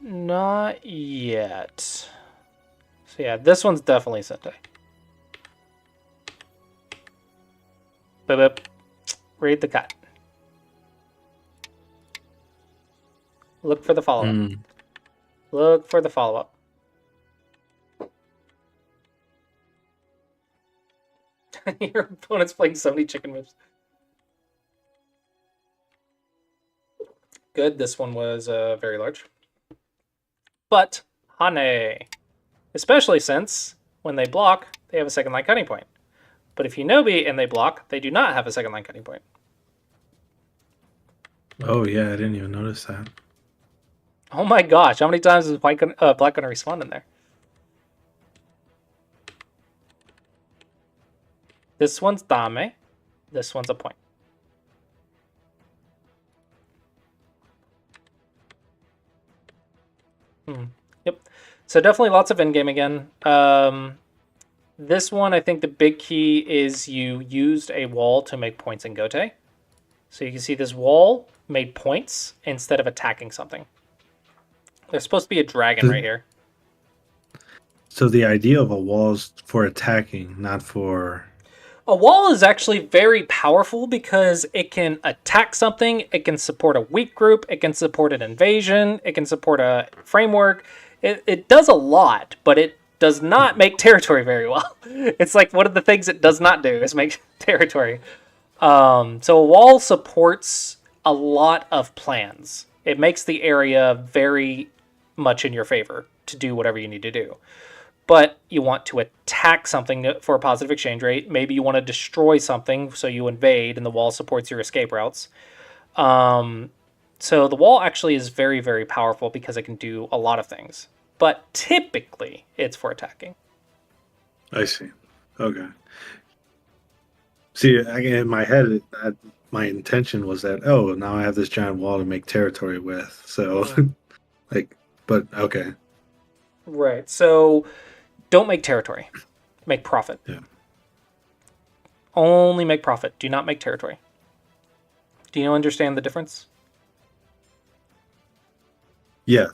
Not yet. So yeah, this one's definitely Sente. Boop, boop. Read the cut. Look for the follow-up. Look for the follow-up. Your opponent's playing so many chicken moves. Good, this one was very large. But Hane, especially since when they block, they have a second line cutting point. But if you Nobi and they block, they do not have a second line cutting point. Oh yeah, I didn't even notice that. Oh my gosh, how many times is black going to respond in there? This one's Dame. This one's a point. Yep. So definitely lots of endgame again. This one, I think the big key is you used a wall to make points in Gote. So you can see this wall made points instead of attacking something. There's supposed to be a dragon right here. So the idea of a wall is for attacking, not for... A wall is actually very powerful because it can attack something, it can support a weak group, it can support an invasion, it can support a framework. It does a lot, but it does not make territory very well. It's like one of the things it does not do is make territory. So a wall supports a lot of plans. It makes the area very much in your favor to do whatever you need to do. But you want to attack something for a positive exchange rate. Maybe you want to destroy something, so you invade, and the wall supports your escape routes. So the wall actually is very, very powerful because it can do a lot of things. But typically, it's for attacking. I see. Okay. See, in my head, my intention was that, oh, now I have this giant wall to make territory with. So, but okay. Right. So don't make territory. Make profit. Yeah. Only make profit. Do not make territory. Do you understand the difference? Yeah.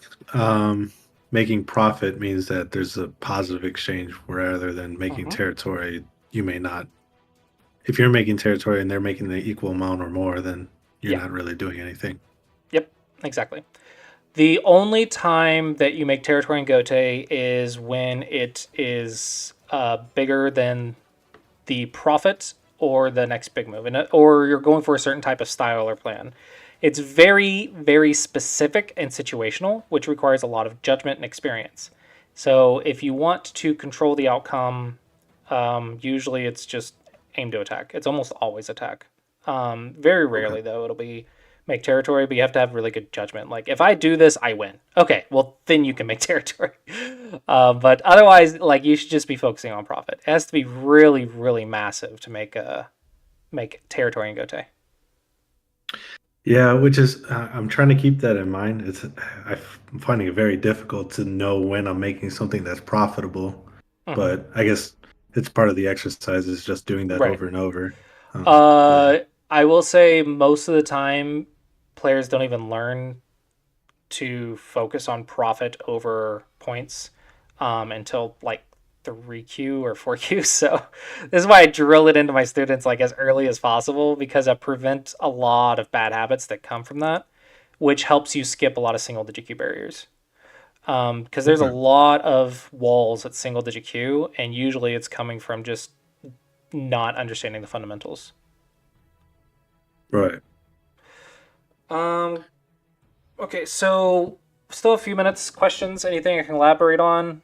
Making profit means that there's a positive exchange rather than making territory. You may not. If you're making territory and they're making the equal amount or more, then you're not really doing anything. Yep, exactly. The only time that you make territory in Gote is when it is bigger than the profit or the next big move, or you're going for a certain type of style or plan. It's very, very specific and situational, which requires a lot of judgment and experience. So if you want to control the outcome, usually it's just aim to attack. It's almost always attack. Very rarely, though, it'll be make territory, but you have to have really good judgment. Like, if I do this, I win. Okay, well, then you can make territory. But otherwise, like, you should just be focusing on profit. It has to be really, really massive to make territory in Gote. Yeah, which is I'm trying to keep that in mind. I'm finding it very difficult to know when I'm making something that's profitable, but I guess it's part of the exercise is just doing that over and over. I will say most of the time, players don't even learn to focus on profit over points until like 3Q or 4Q. So this is why I drill it into my students like as early as possible, because I prevent a lot of bad habits that come from that, which helps you skip a lot of single digit Q barriers. Because there's a lot of walls at single digit Q, and usually it's coming from just not understanding the fundamentals. Right. Okay, so still a few minutes. Questions? Anything I can elaborate on?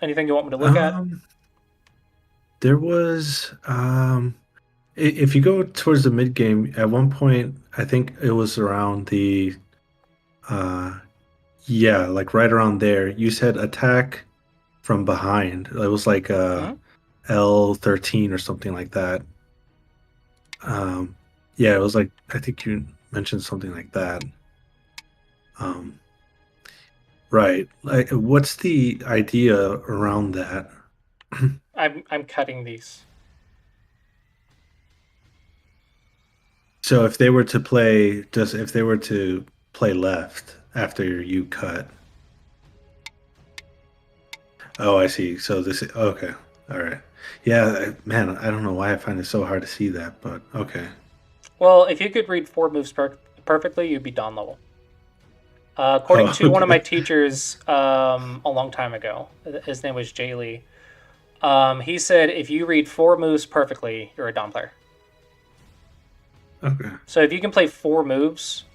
Anything you want me to look at? There was if you go towards the mid game, at one point I think it was around the like right around there, you said attack from behind. It was like L13 or something like that. Yeah, it was like, I think you mentioned something like that. Right. Like, what's the idea around that? I'm cutting these. So if they were to play play left after you cut. Oh, I see. So this is okay. All right. Yeah, man, I don't know why I find it so hard to see that, but okay. Well, if you could read 4 moves perfectly, you'd be Dawn level. According Oh, to one of my okay. teachers a long time ago, his name was Jay Lee. He said if you read 4 moves perfectly, you're a Dawn player. Okay. So if you can play 4 moves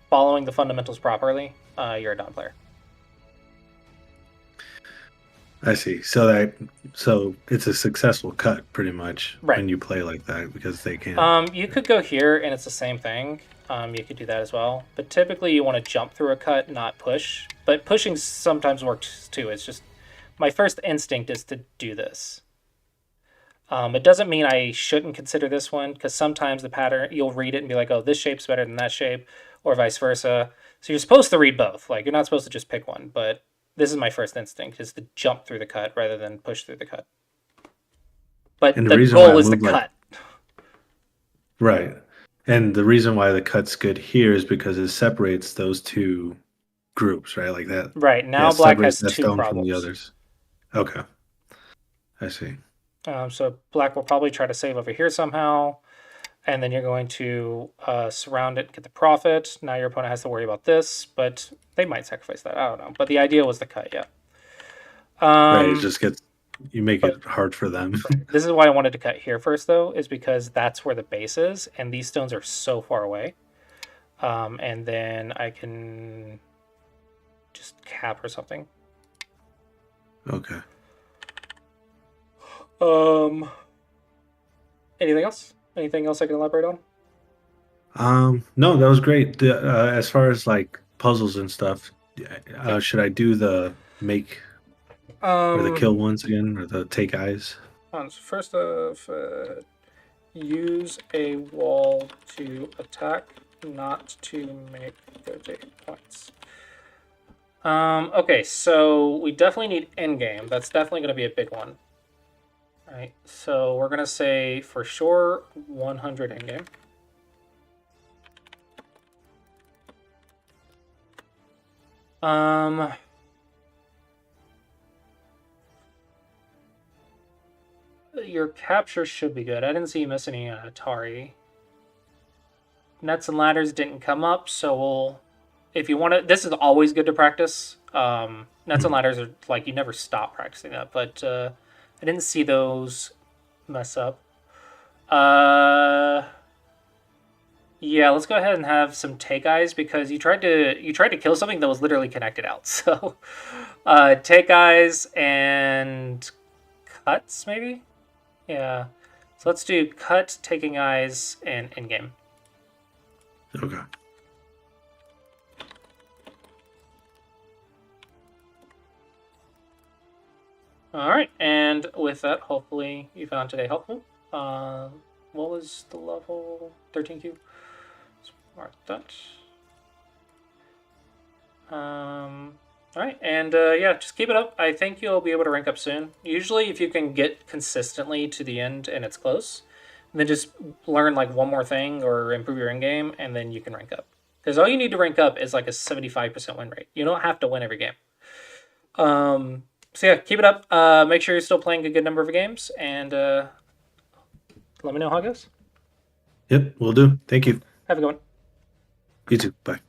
following the fundamentals properly, you're a Dawn player. I see. So it's a successful cut pretty much Right. when you play like that because they can. You could go here and it's the same thing. You could do that as well. But typically you want to jump through a cut, not push. But pushing sometimes works too. It's just my first instinct is to do this. It doesn't mean I shouldn't consider this one because sometimes the pattern, you'll read it and be like, oh, this shape's better than that shape, or vice versa. So you're supposed to read both. Like, you're not supposed to just pick one. But this is my first instinct, is to jump through the cut rather than push through the cut. But And the the reason why I goal is the move like cut. right. And the reason why the cut's good here is because it separates those two groups, right? Like that. Right, Yeah, now black separates has that 2 stone from the problems. others. Okay. I see. So black will probably try to save over here somehow. And then you're going to surround it and get the profit. Now your opponent has to worry about this, but they might sacrifice that. I don't know. But the idea was the cut, yeah. Right. It just gets you make But it hard for them. this is why I wanted to cut here first, though, is because that's where the base is, and these stones are so far away. And then I can just cap or something. Okay. Anything else? Anything else I can elaborate on? No, that was great. As far as like puzzles and stuff, should I do the make or the kill ones again or the take eyes? So first off, use a wall to attack, not to make 30 points. Okay, so we definitely need endgame. That's definitely going to be a big one. All right, so we're going to say for sure 100 endgame. Your capture should be good. I didn't see you miss any Atari. Nets and ladders didn't come up, so we'll... If you want to... This is always good to practice. Nets and ladders are like, you never stop practicing that, but I didn't see those mess up. Yeah, let's go ahead and have some take eyes because you tried to kill something that was literally connected out. So take eyes and cuts, maybe? Yeah. So let's do cut, taking eyes, and in-game. Okay. Alright, and with that, hopefully you found today helpful. What was the level? 13Q? Let's mark that. Alright, and yeah, just keep it up. I think you'll be able to rank up soon. Usually, if you can get consistently to the end and it's close, then just learn like one more thing or improve your in-game, and then you can rank up. Because all you need to rank up is like a 75% win rate. You don't have to win every game. So yeah, keep it up. Make sure you're still playing a good number of games, and let me know how it goes. Yep, will do. Thank you. Have a good one. You too. Bye.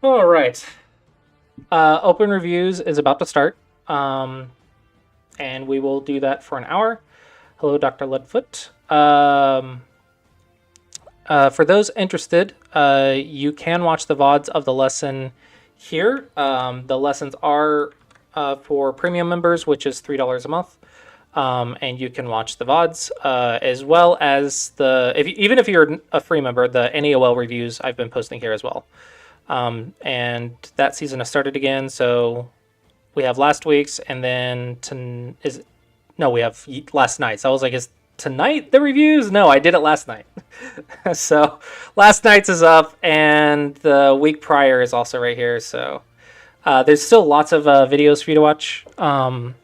All right. Open reviews is about to start, and we will do that for an hour. Hello, Dr. Leadfoot. For those interested, you can watch the VODs of the lesson here. The lessons are for premium members, which is $3 a month. And you can watch the VODs, as well as even if you're a free member, the NEOL reviews I've been posting here as well. And that season has started again, so we have last week's, and then we have last night's. I was like, is tonight the reviews? No, I did it last night. So last night's is up, and the week prior is also right here. So there's still lots of videos for you to watch,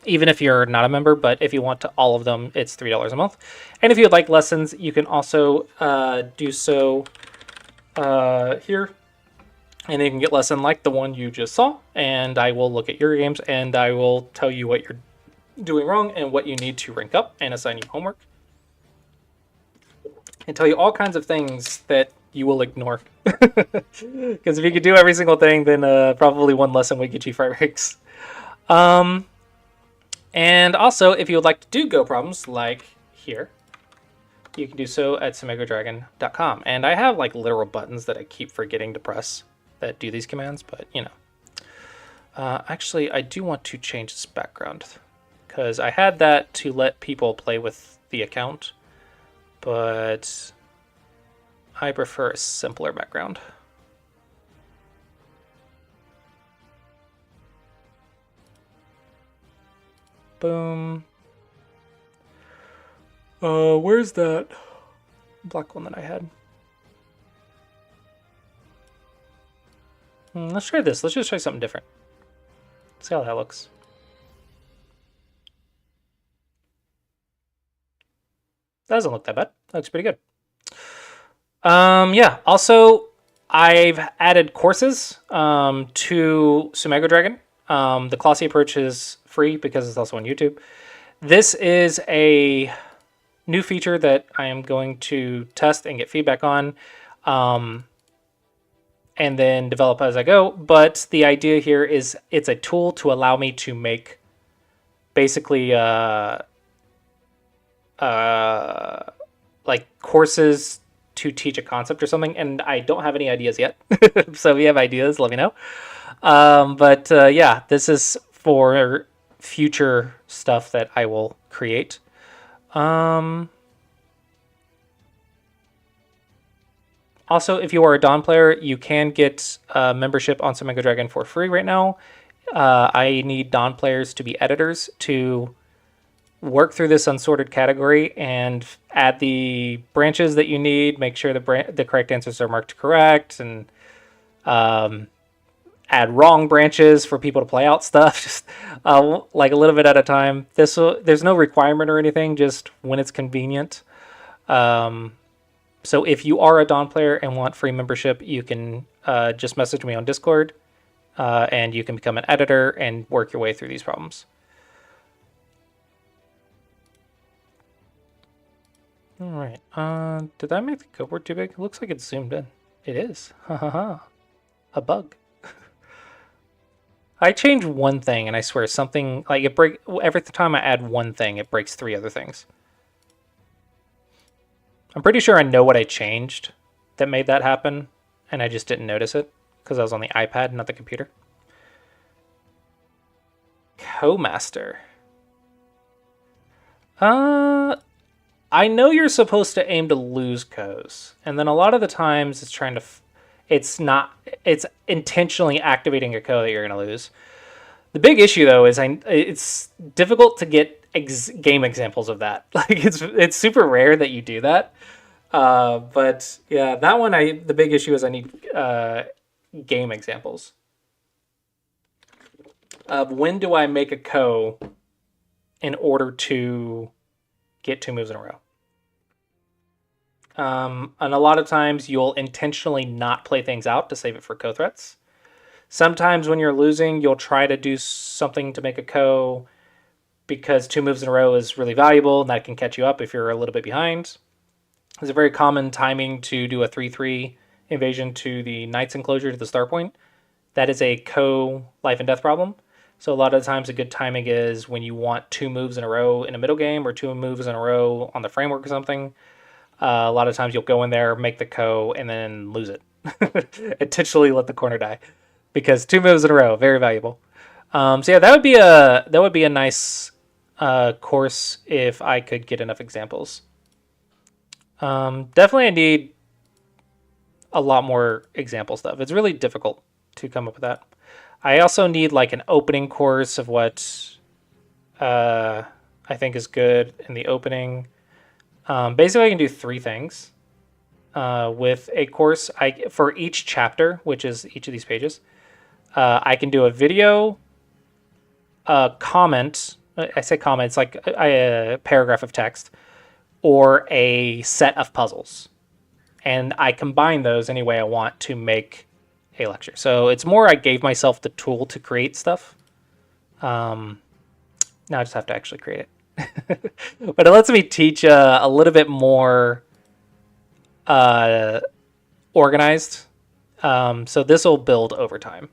even if you're not a member. But if you want all of them, it's $3 a month. And if you'd like lessons, you can also do so here. And you can get lesson like the one you just saw. And I will look at your games, and I will tell you what you're doing wrong and what you need to rank up and assign you homework. And tell you all kinds of things that you will ignore. Because if you could do every single thing, then probably one lesson would get you 5 ranks. And also, if you would like to do Go problems like here, you can do so at sumegodragon.com. And I have like literal buttons that I keep forgetting to press that do these commands, but you know. Actually, I do want to change this background, because I had that to let people play with the account, but I prefer a simpler background. Boom. Where's that black one that I had? Let's try this. Let's just try something different. See how that looks. That doesn't look that bad. That looks pretty good. Yeah. Also, I've added courses to Sumego Dragon. The Clossius approach is free because it's also on YouTube. This is a new feature that I am going to test and get feedback on, and then develop as I go. But the idea here is it's a tool to allow me to make basically like courses to teach a concept or something, and I don't have any ideas yet. So if you have ideas, let me know. Yeah, this is for future stuff that I will create. Also, if you are a Dawn player, you can get membership on Sumego Dragon for free right now. I need Dawn players to be editors to work through this unsorted category and add the branches that you need, make sure the correct answers are marked correct, and add wrong branches for people to play out stuff, just like a little bit at a time. There's no requirement or anything, just when it's convenient. So if you are a Dawn player and want free membership, you can just message me on Discord, and you can become an editor and work your way through these problems. All right. Did that make the code too big? It looks like it's zoomed in. It is. Ha ha ha. A bug. I change one thing, and I swear something like every time I add one thing, it breaks 3 other things. I'm pretty sure I know what I changed that made that happen, and I just didn't notice it because I was on the iPad, not the computer. Co-master. I know you're supposed to aim to lose co's, and then a lot of the times it's trying to, it's intentionally activating a co that you're going to lose. The big issue though is it's difficult to get game examples of that. Like it's super rare that you do that. But yeah, that one the big issue is I need game examples of when do I make a co in order to get 2 moves in a row. And a lot of times you'll intentionally not play things out to save it for co threats. Sometimes when you're losing, you'll try to do something to make a co because 2 moves in a row is really valuable, and that can catch you up if you're a little bit behind. It's a very common timing to do a 3-3 invasion to the Knight's enclosure to the star point. That is a co life and death problem. So a lot of the times a good timing is when you want 2 moves in a row in a middle game or 2 moves in a row on the framework or something. A lot of times you'll go in there, make the co, and then lose it. Intentionally let the corner die. because 2 moves in a row, very valuable. So yeah, that would be a nice course if I could get enough examples. Definitely I need a lot more example stuff. It's really difficult to come up with that. I also need like an opening course of what I think is good in the opening. Basically, I can do 3 things with a course. For each chapter, which is each of these pages, I can do a video, a comment. I say comment, it's like a paragraph of text, or a set of puzzles. And I combine those any way I want to make a lecture. So it's more I gave myself the tool to create stuff. Now I just have to actually create it. But it lets me teach a little bit more organized. So this will build over time.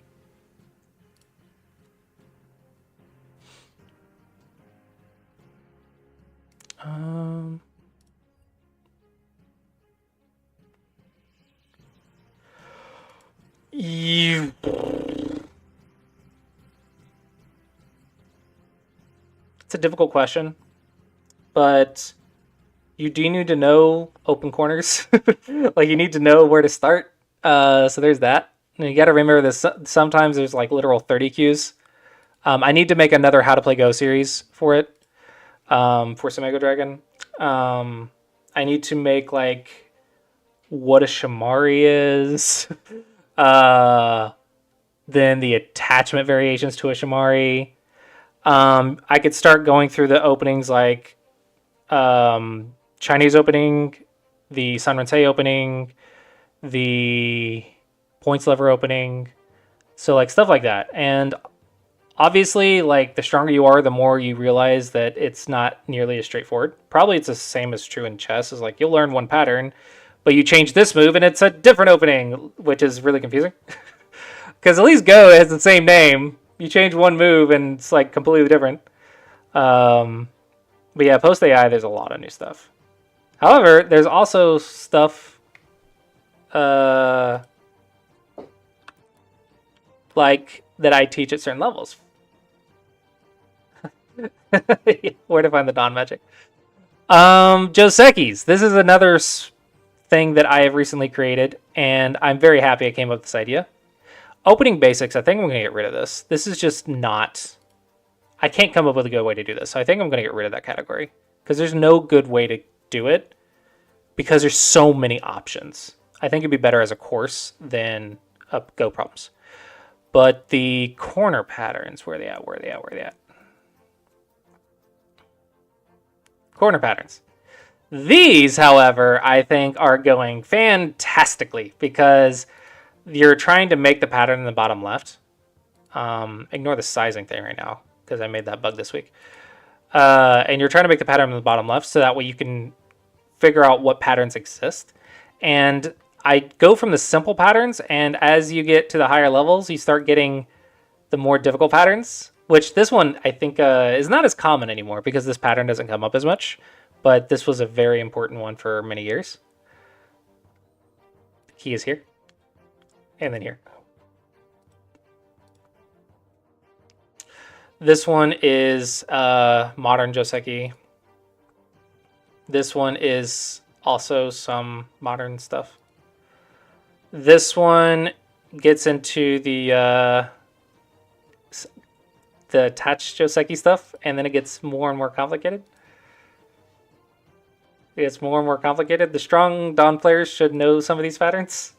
It's a difficult question, but you do need to know open corners. Like you need to know where to start. So there's that. And you got to remember this. Sometimes there's like literal 30 cues. I need to make another How to Play Go series for it. For Samego Dragon. I need to make like what a Shamari is. Then the attachment variations to a Shamari. I could start going through the openings like Chinese opening, the Sanrensei opening, the points lever opening. So like stuff like that. And obviously, like the stronger you are, the more you realize that it's not nearly as straightforward. Probably it's the same as true in chess. Is like you'll learn one pattern, but you change this move and it's a different opening, which is really confusing. Because at least Go has the same name. You change one move and it's like completely different. But yeah, post AI, there's a lot of new stuff. However, there's also stuff like that I teach at certain levels. Where to find the Dawn magic? Joseki's. This is another thing that I have recently created, and I'm very happy I came up with this idea. Opening basics, I think I'm going to get rid of this. This is just not... I can't come up with a good way to do this, so I think I'm going to get rid of that category. Because there's no good way to do it, because there's so many options. I think it'd be better as a course than Go problems. But the corner patterns, where are they at? Where are they at? Where are they at? Corner patterns. These, however, I think are going fantastically because you're trying to make the pattern in the bottom left. Ignore the sizing thing right now because I made that bug this week. And you're trying to make the pattern in the bottom left so that way you can figure out what patterns exist. And I go from the simple patterns, and as you get to the higher levels, you start getting the more difficult patterns, which this one I think is not as common anymore because this pattern doesn't come up as much, but this was a very important one for many years. The key is here, and then here. This one is modern Joseki. This one is also some modern stuff. This one gets into the attached Joseki stuff, and then it gets more and more complicated. It gets more and more complicated. The strong Dawn players should know some of these patterns.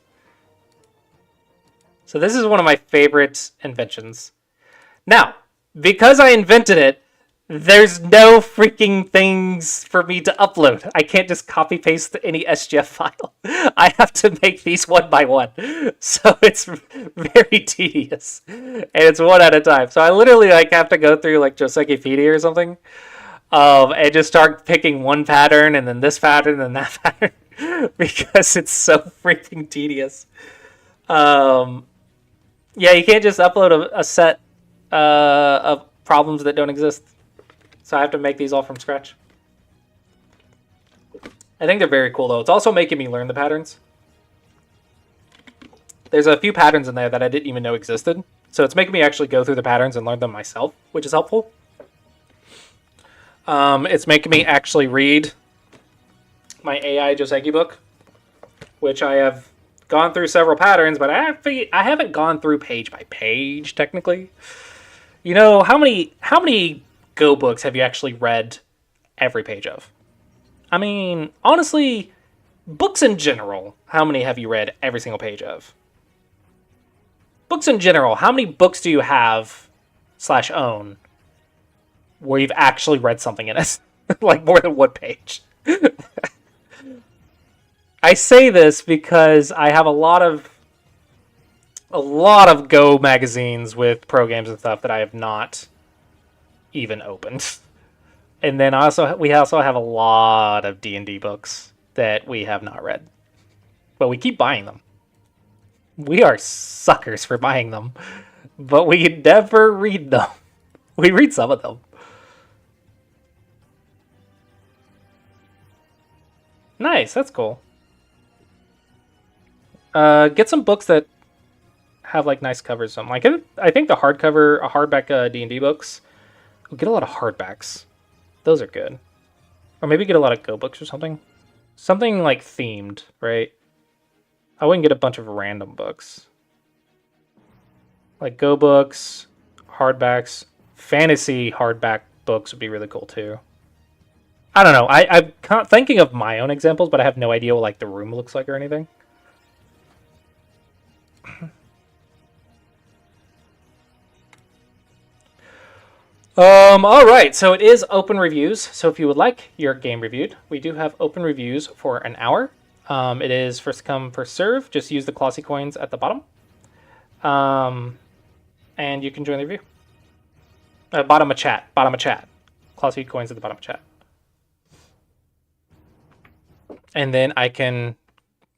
So this is one of my favorite inventions. Now, because I invented it, there's no freaking things for me to upload. I can't just copy paste any SGF file. I have to make these one by one. So it's very tedious. And it's one at a time. So I literally have to go through like Josekipedia or something. And just start picking one pattern and then this pattern and that pattern. Because it's so freaking tedious. Yeah, you can't just upload a set of problems that don't exist. So I have to make these all from scratch. I think they're very cool, though. It's also making me learn the patterns. There's a few patterns in there that I didn't even know existed. So it's making me actually go through the patterns and learn them myself, which is helpful. It's making me actually read my AI Joseki book, which I have gone through several patterns, but I haven't gone through page by page technically. You know, how many Go books have you actually read every page of? I mean, honestly, books in general, how many have you read every single page of? Books in general, how many books do you have / own where you've actually read something in it? Like more than one page. I say this because I have a lot of Go magazines with pro games and stuff that I have not even opened. And then we also have a lot of D&D books that we have not read. But we keep buying them. We are suckers for buying them. But we never read them. We read some of them. Nice, that's cool. Get some books that have like nice covers. Some like I think the hardback D&D books. We'll get a lot of hardbacks. Those are good. Or maybe get a lot of Go books or something. Something like themed, right? I wouldn't get a bunch of random books. Like Go books, hardbacks, fantasy hardback books would be really cool too. I don't know. I'm thinking of my own examples, but I have no idea what like the room looks like or anything. All right, so it is open reviews. So if you would like your game reviewed, we do have open reviews for an hour. It is first come, first serve. Just use the Clossius coins at the bottom. And you can join the review. Bottom of chat. Clossius coins at the bottom of chat. And then I can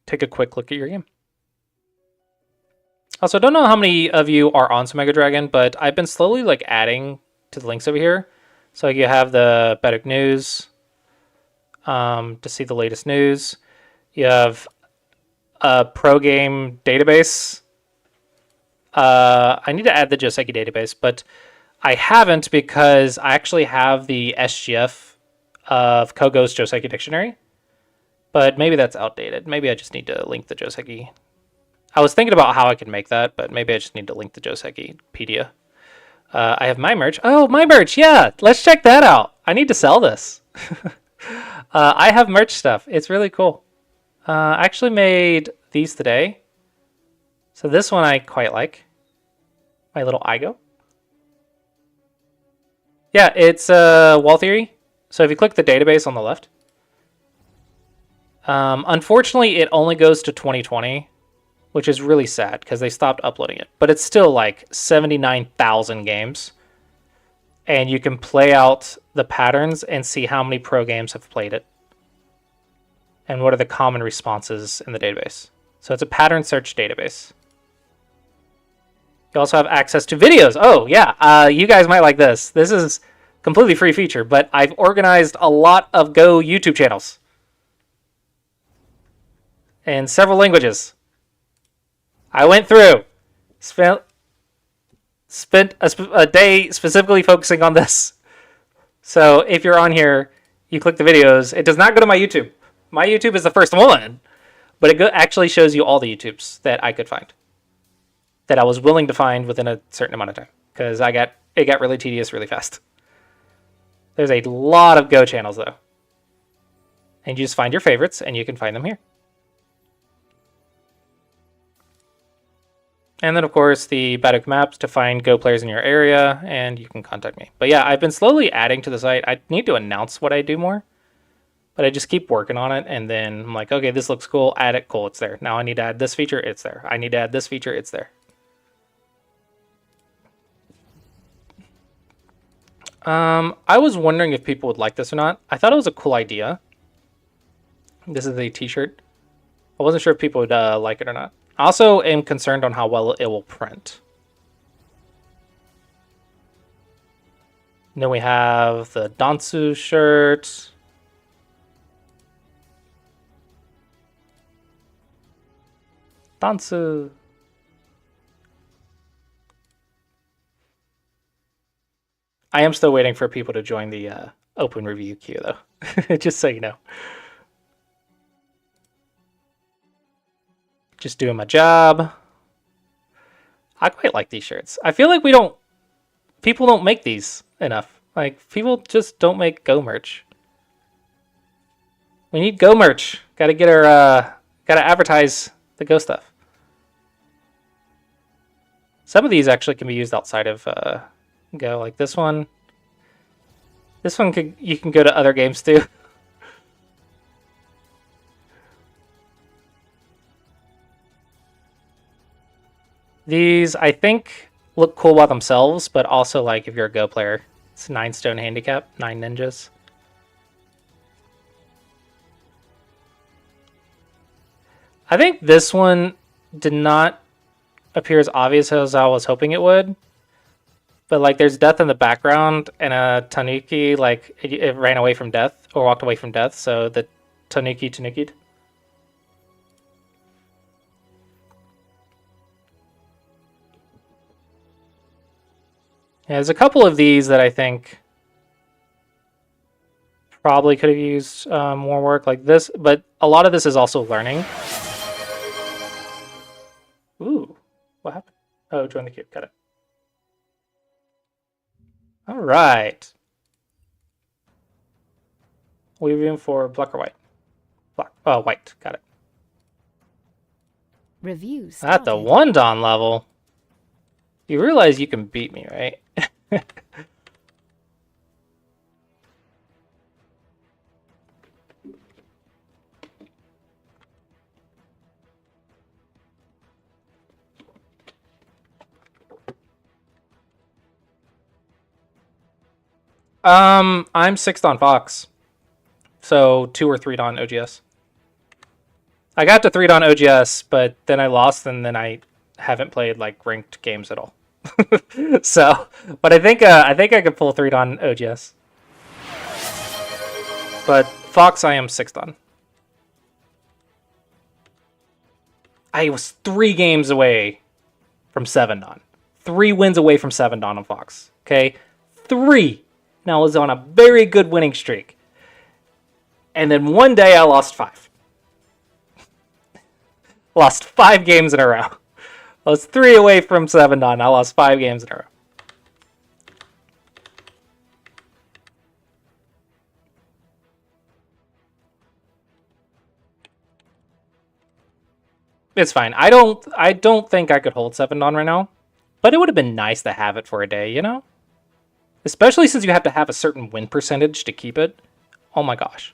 take a quick look at your game. Also, don't know how many of you are on Mega Dragon, but I've been slowly like adding to the links over here. So you have the Beduk News to see the latest news. You have a pro game database. I need to add the Joseki database, but I haven't because I actually have the SGF of Kogo's Joseki dictionary. But maybe that's outdated. Maybe I just need to link the Joseki. I was thinking about how I could make that, but maybe I just need to link the Josekipedia. I have my merch. Oh, my merch! Yeah, let's check that out. I need to sell this. I have merch stuff. It's really cool. I actually made these today. So this one I quite like. My little Igo. Yeah, it's Wall Theory. So if you click the database on the left. Unfortunately, it only goes to 2020, which is really sad because they stopped uploading it. But it's still like 79,000 games. And you can play out the patterns and see how many pro games have played it. And what are the common responses in the database. So it's a pattern search database. You also have access to videos. Oh, yeah. You guys might like this. This is completely free feature, but I've organized a lot of Go YouTube channels. In several languages. I went through, spent a day specifically focusing on this. So if you're on here, you click the videos. It does not go to my YouTube. My YouTube is the first one, but it actually shows you all the YouTubes that I could find, that I was willing to find within a certain amount of time, because it got really tedious really fast. There's a lot of Go channels though, and you just find your favorites, and you can find them here. And then, of course, the Baduk maps to find Go players in your area, and you can contact me. But yeah, I've been slowly adding to the site. I need to announce what I do more, but I just keep working on it, and then I'm like, okay, this looks cool, add it, cool, it's there. Now I need to add this feature, it's there. I need to add this feature, it's there. I was wondering if people would like this or not. I thought it was a cool idea. This is a t-shirt. I wasn't sure if people would like it or not. I also am concerned on how well it will print. And then we have the Dansu shirt. Dansu. I am still waiting for people to join the open review queue, though. Just so you know. Just doing my job. I quite like these shirts. I feel like people don't make these enough. Like, people just don't make Go merch. We need Go merch. Gotta get gotta advertise the Go stuff. Some of these actually can be used outside of Go, like this one. This one you can go to other games too. These, I think, look cool by themselves, but also, like, if you're a Go player. It's 9 stone handicap, 9 ninjas. I think this one did not appear as obvious as I was hoping it would. But, like, there's death in the background, and a Tanuki, like, it ran away from death, or walked away from death, so the Tanuki'd. Yeah, there's a couple of these that I think probably could have used more work like this, but a lot of this is also learning. Ooh, what happened? Oh, join the queue, got it. All right. Weaving for black or white? Black. Oh, white, got it. Review At the started. 1 Dawn level, you realize you can beat me, right? I'm 6th on Fox, so 2 or 3 Dawn OGS. I got to 3 Dawn OGS, but then I lost, and then I haven't played like ranked games at all. So, but I think I could pull 3 Dawn OGS. But Fox, I am 6th on. I was 3 games away from 7 Dawn. 3 wins away from 7 Dawn on Fox. Okay, 3. And I was on a very good winning streak. And then one day I lost 5. Lost 5 games in a row. I was 3 away from 7 Dawn. I lost 5 games in a row. It's fine. I don't think I could hold 7 Dawn right now. But it would have been nice to have it for a day, you know? Especially since you have to have a certain win percentage to keep it. Oh my gosh.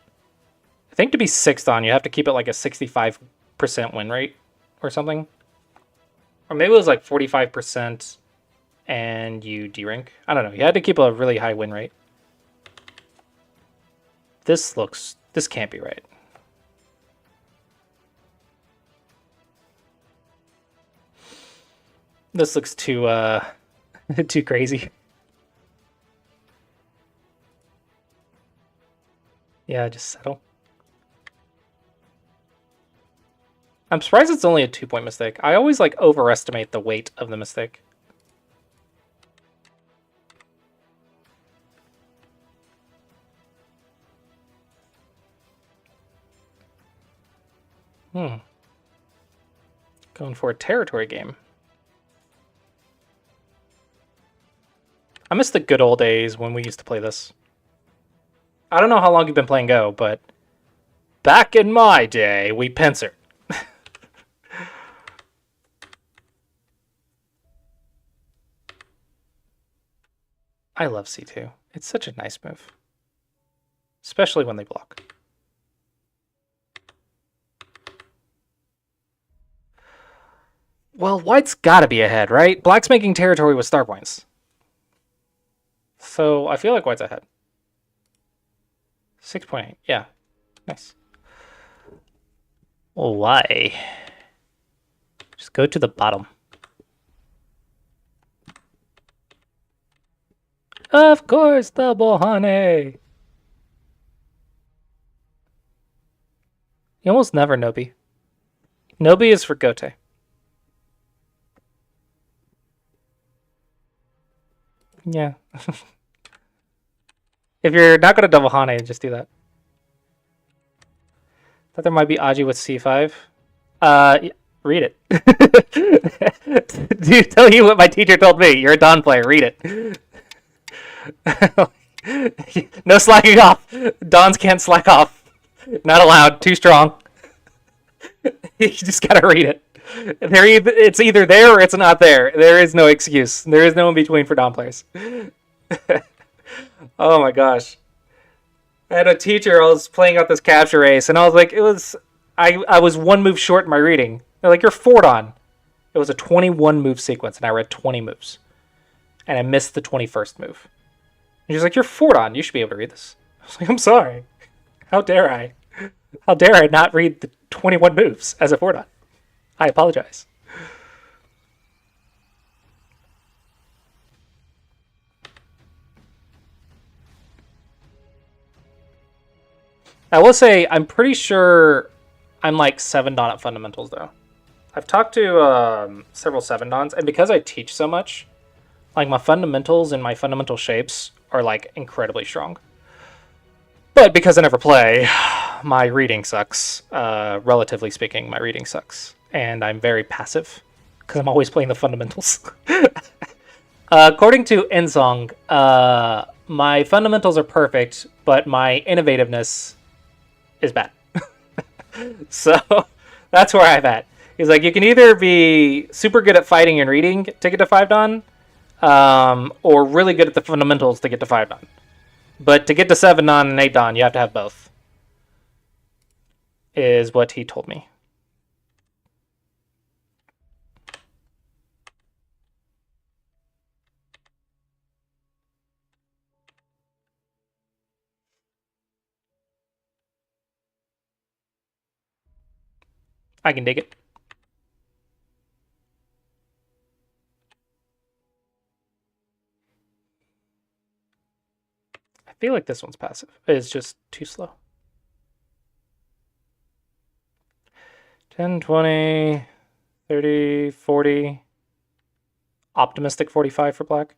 I think to be 6th on, you have to keep it like a 65% win rate or something. Or maybe it was like 45% and you D-rank. I don't know. You had to keep a really high win rate. This can't be right. This looks too too crazy. Yeah, just settle. I'm surprised it's only a 2-point mistake. I always like overestimate the weight of the mistake. Going for a territory game. I miss the good old days when we used to play this. I don't know how long you've been playing Go, but back in my day, we pincered. I love C2. It's such a nice move. Especially when they block. Well, white's gotta be ahead, right? Black's making territory with star points. So I feel like white's ahead. 6.8, yeah. Nice. Well, why? Just go to the bottom. Of course, double honey. You almost never Nobi. Nobi is for Gote. Yeah. If you're not going to double Hane, just do that. Thought there might be Aji with c5. Read it. Do tell you what my teacher told me. You're a Don player. Read it. No slacking off. Dons can't slack off. Not allowed. Too strong. You just gotta read it. It's either there or it's not there. There is no excuse. There is no in between for Don players. Oh my gosh. I had a teacher, I was playing out this capture race, and I was like, I was one move short in my reading. They're like, you're 4 Don. It was a 21 move sequence, and I read 20 moves. And I missed the 21st move. And she's like, you're 4 Don. You should be able to read this. I was like, I'm sorry. How dare I? How dare I not read the 21 moves as a 4 Don? I apologize. I will say, I'm pretty sure I'm like 7 Don at fundamentals, though. I've talked to several 7 Dons, and because I teach so much, like my fundamentals and my fundamental shapes are like incredibly strong. But because I never play, my reading sucks. Relatively speaking, my reading sucks. And I'm very passive, because I'm always playing the fundamentals. According to Ensong, my fundamentals are perfect, but my innovativeness is bad. So that's where I'm at. He's like, you can either be super good at fighting and reading to get to 5 Don, or really good at the fundamentals to get to 5 Don. But to get to 7 Don and 8 Don, you have to have both. Is what he told me. I can dig it. I feel like this one's passive. It's just too slow. 10, 20, 30, 40. Optimistic 45 for black.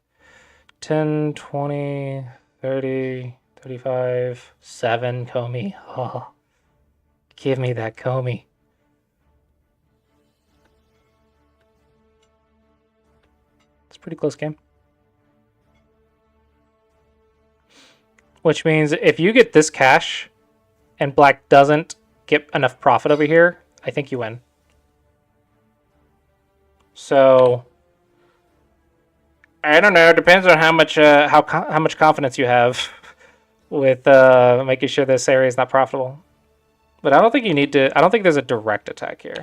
10, 20, 30, 35, 7 Comey. Oh, give me that Comey. Pretty close game. Which means if you get this cash and black doesn't get enough profit over here, I think you win. So I don't know. It depends on how much confidence you have with making sure this area is not profitable. But I don't think you need to. I don't think there's a direct attack here.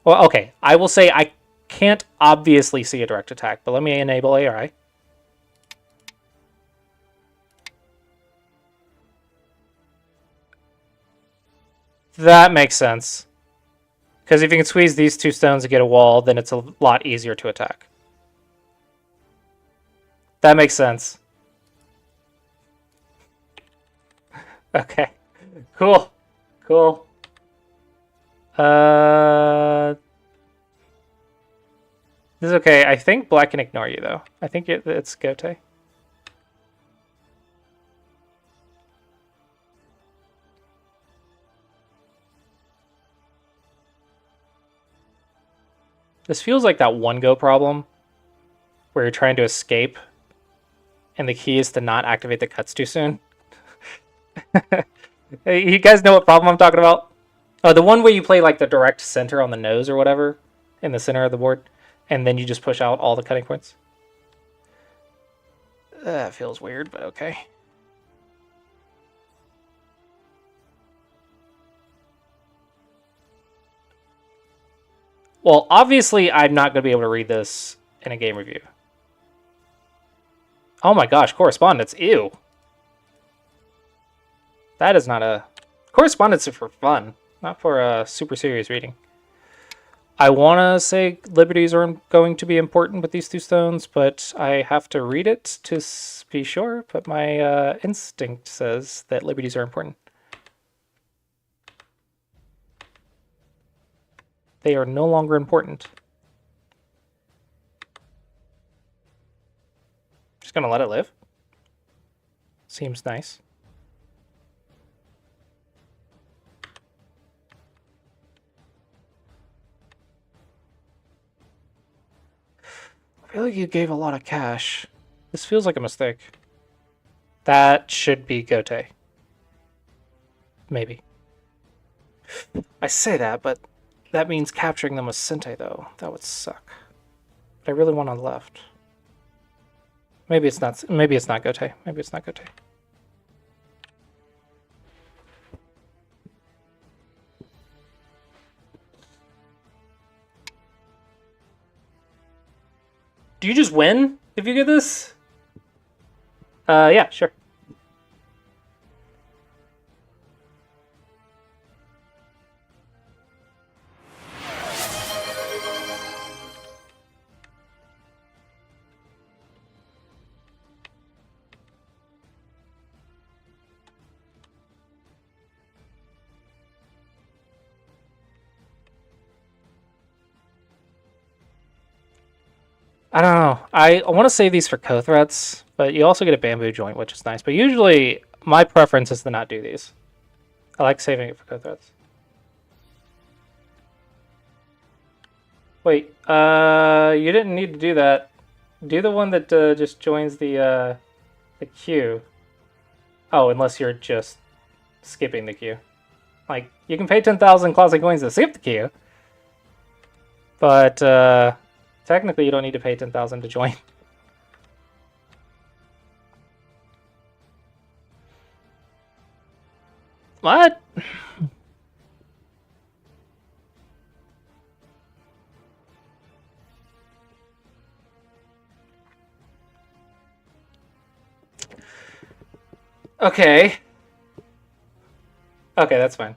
Well, okay. I will say I can't obviously see a direct attack, but let me enable ARI. That makes sense. Because if you can squeeze these 2 stones to get a wall, then it's a lot easier to attack. That makes sense. Okay. Cool. Cool. This is okay. I think black can ignore you, though. I think it's Gote. This feels like that one go problem where you're trying to escape and the key is to not activate the cuts too soon. Hey, you guys know what problem I'm talking about? Oh, the one where you play like the direct center on the nose or whatever in the center of the board, and then you just push out all the cutting points. That feels weird, but okay. Well, obviously, I'm not going to be able to read this in a game review. Oh my gosh, correspondence. Ew. That is not a... Correspondence is for fun, not for a super serious reading. I want to say liberties are going to be important with these 2 stones, but I have to read it to be sure. But my instinct says that liberties are important. They are no longer important. Just gonna let it live. Seems nice. I feel like you gave a lot of cash. This feels like a mistake. That should be Gote. Maybe. I say that, but that means capturing them with Sente, though. That would suck. But I really want on the left. Maybe it's not. Maybe it's not Gote. Maybe it's not Gote. Do you just win if you get this? Yeah, sure. I don't know. I want to save these for co-threats, but you also get a bamboo joint, which is nice. But usually, my preference is to not do these. I like saving it for co-threats. Wait, you didn't need to do that. Do the one that just joins the queue. Oh, unless you're just skipping the queue. Like, you can pay 10,000 Clossius coins to skip the queue. But, technically, you don't need to pay 10,000 to join. What? Okay. Okay, that's fine.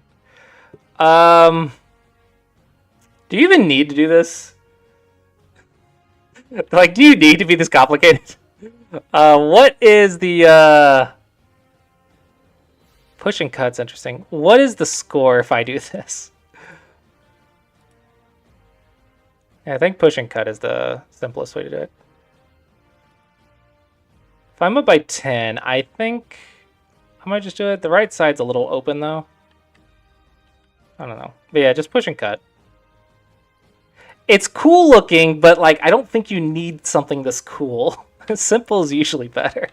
Do you even need to do this? Like, do you need to be this complicated? What is the, push and cut's interesting. What is the score if I do this? Yeah, I think push and cut is the simplest way to do it. If I'm up by 10, I think I might just do it. The right side's a little open, though. I don't know. But yeah, just push and cut. It's cool looking, but like I don't think you need something this cool. Simple is usually better.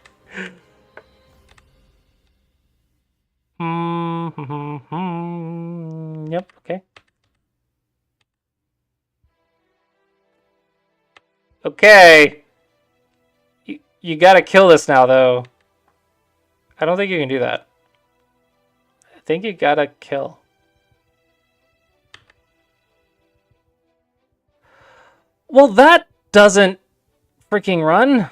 Yep, okay. Okay. You gotta kill this now, though. I don't think you can do that. I think you gotta kill. Well, that doesn't freaking run.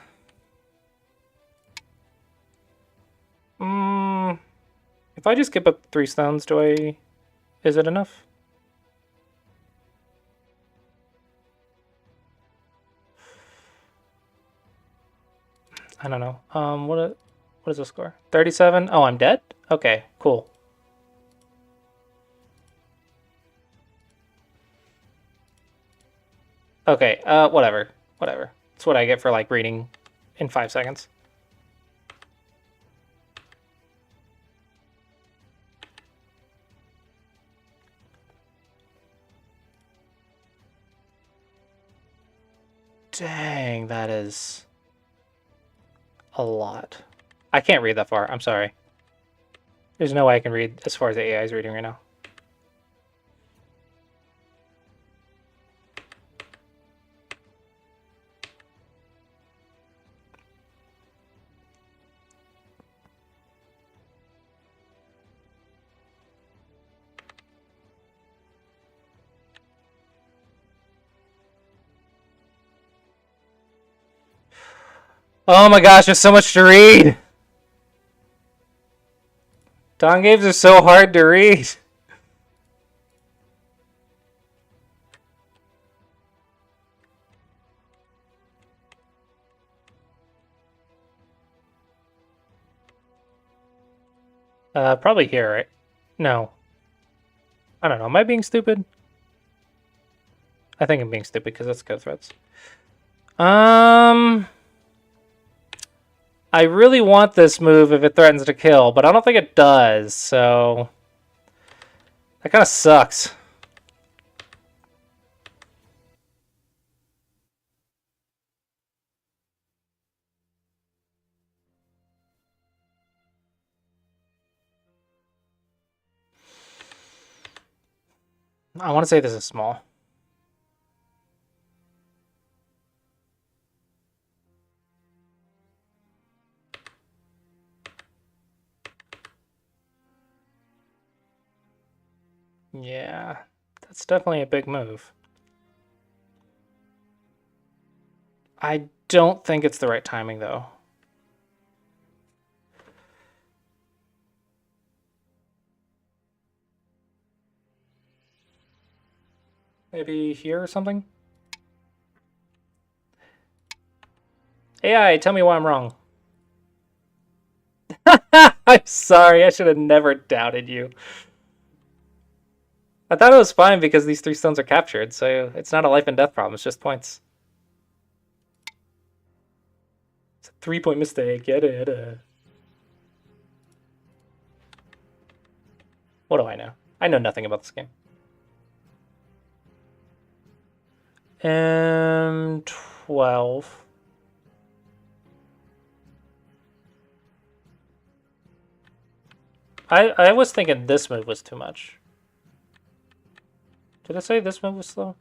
If I just skip up 3 stones, is it enough? I don't know. What is the score? 37? Oh, I'm dead? Okay, cool. Okay, whatever. Whatever. That's what I get for, like, reading in 5 seconds. Dang, that is a lot. I can't read that far. I'm sorry. There's no way I can read as far as the AI is reading right now. Oh my gosh, there's so much to read! Dawn games are so hard to read. Probably here, right? No. I don't know. Am I being stupid? I think I'm being stupid because that's code threads. I I really want this move if it threatens to kill, but I don't think it does, so... That kind of sucks. I want to say this is small. Yeah, that's definitely a big move. I don't think it's the right timing, though. Maybe here or something? AI, tell me why I'm wrong. I'm sorry, I should have never doubted you. I thought it was fine because these 3 stones are captured, so it's not a life and death problem, it's just points. It's a 3-point mistake, get it. What do I know? I know nothing about this game. 12. I was thinking this move was too much. Did I say this move was slow?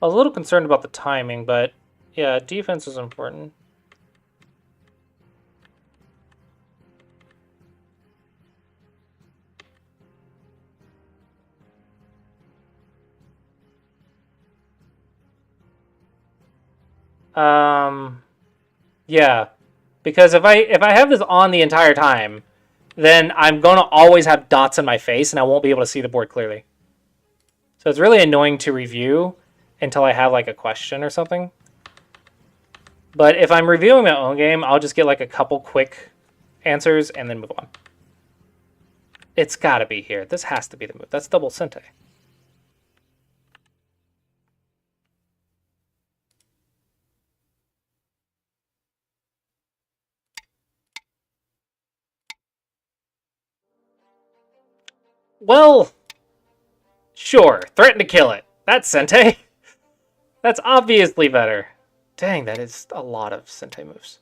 I was a little concerned about the timing, but yeah, defense is important. Yeah, because if I have this on the entire time, then I'm gonna always have dots in my face and I won't be able to see the board clearly. So it's really annoying to review until I have like a question or something. But if I'm reviewing my own game, I'll just get like a couple quick answers and then move on. It's gotta be here. This has to be the move. That's double Sente. Well, sure. Threaten to kill it. That's Sente. That's obviously better. Dang, that is a lot of Sente moves.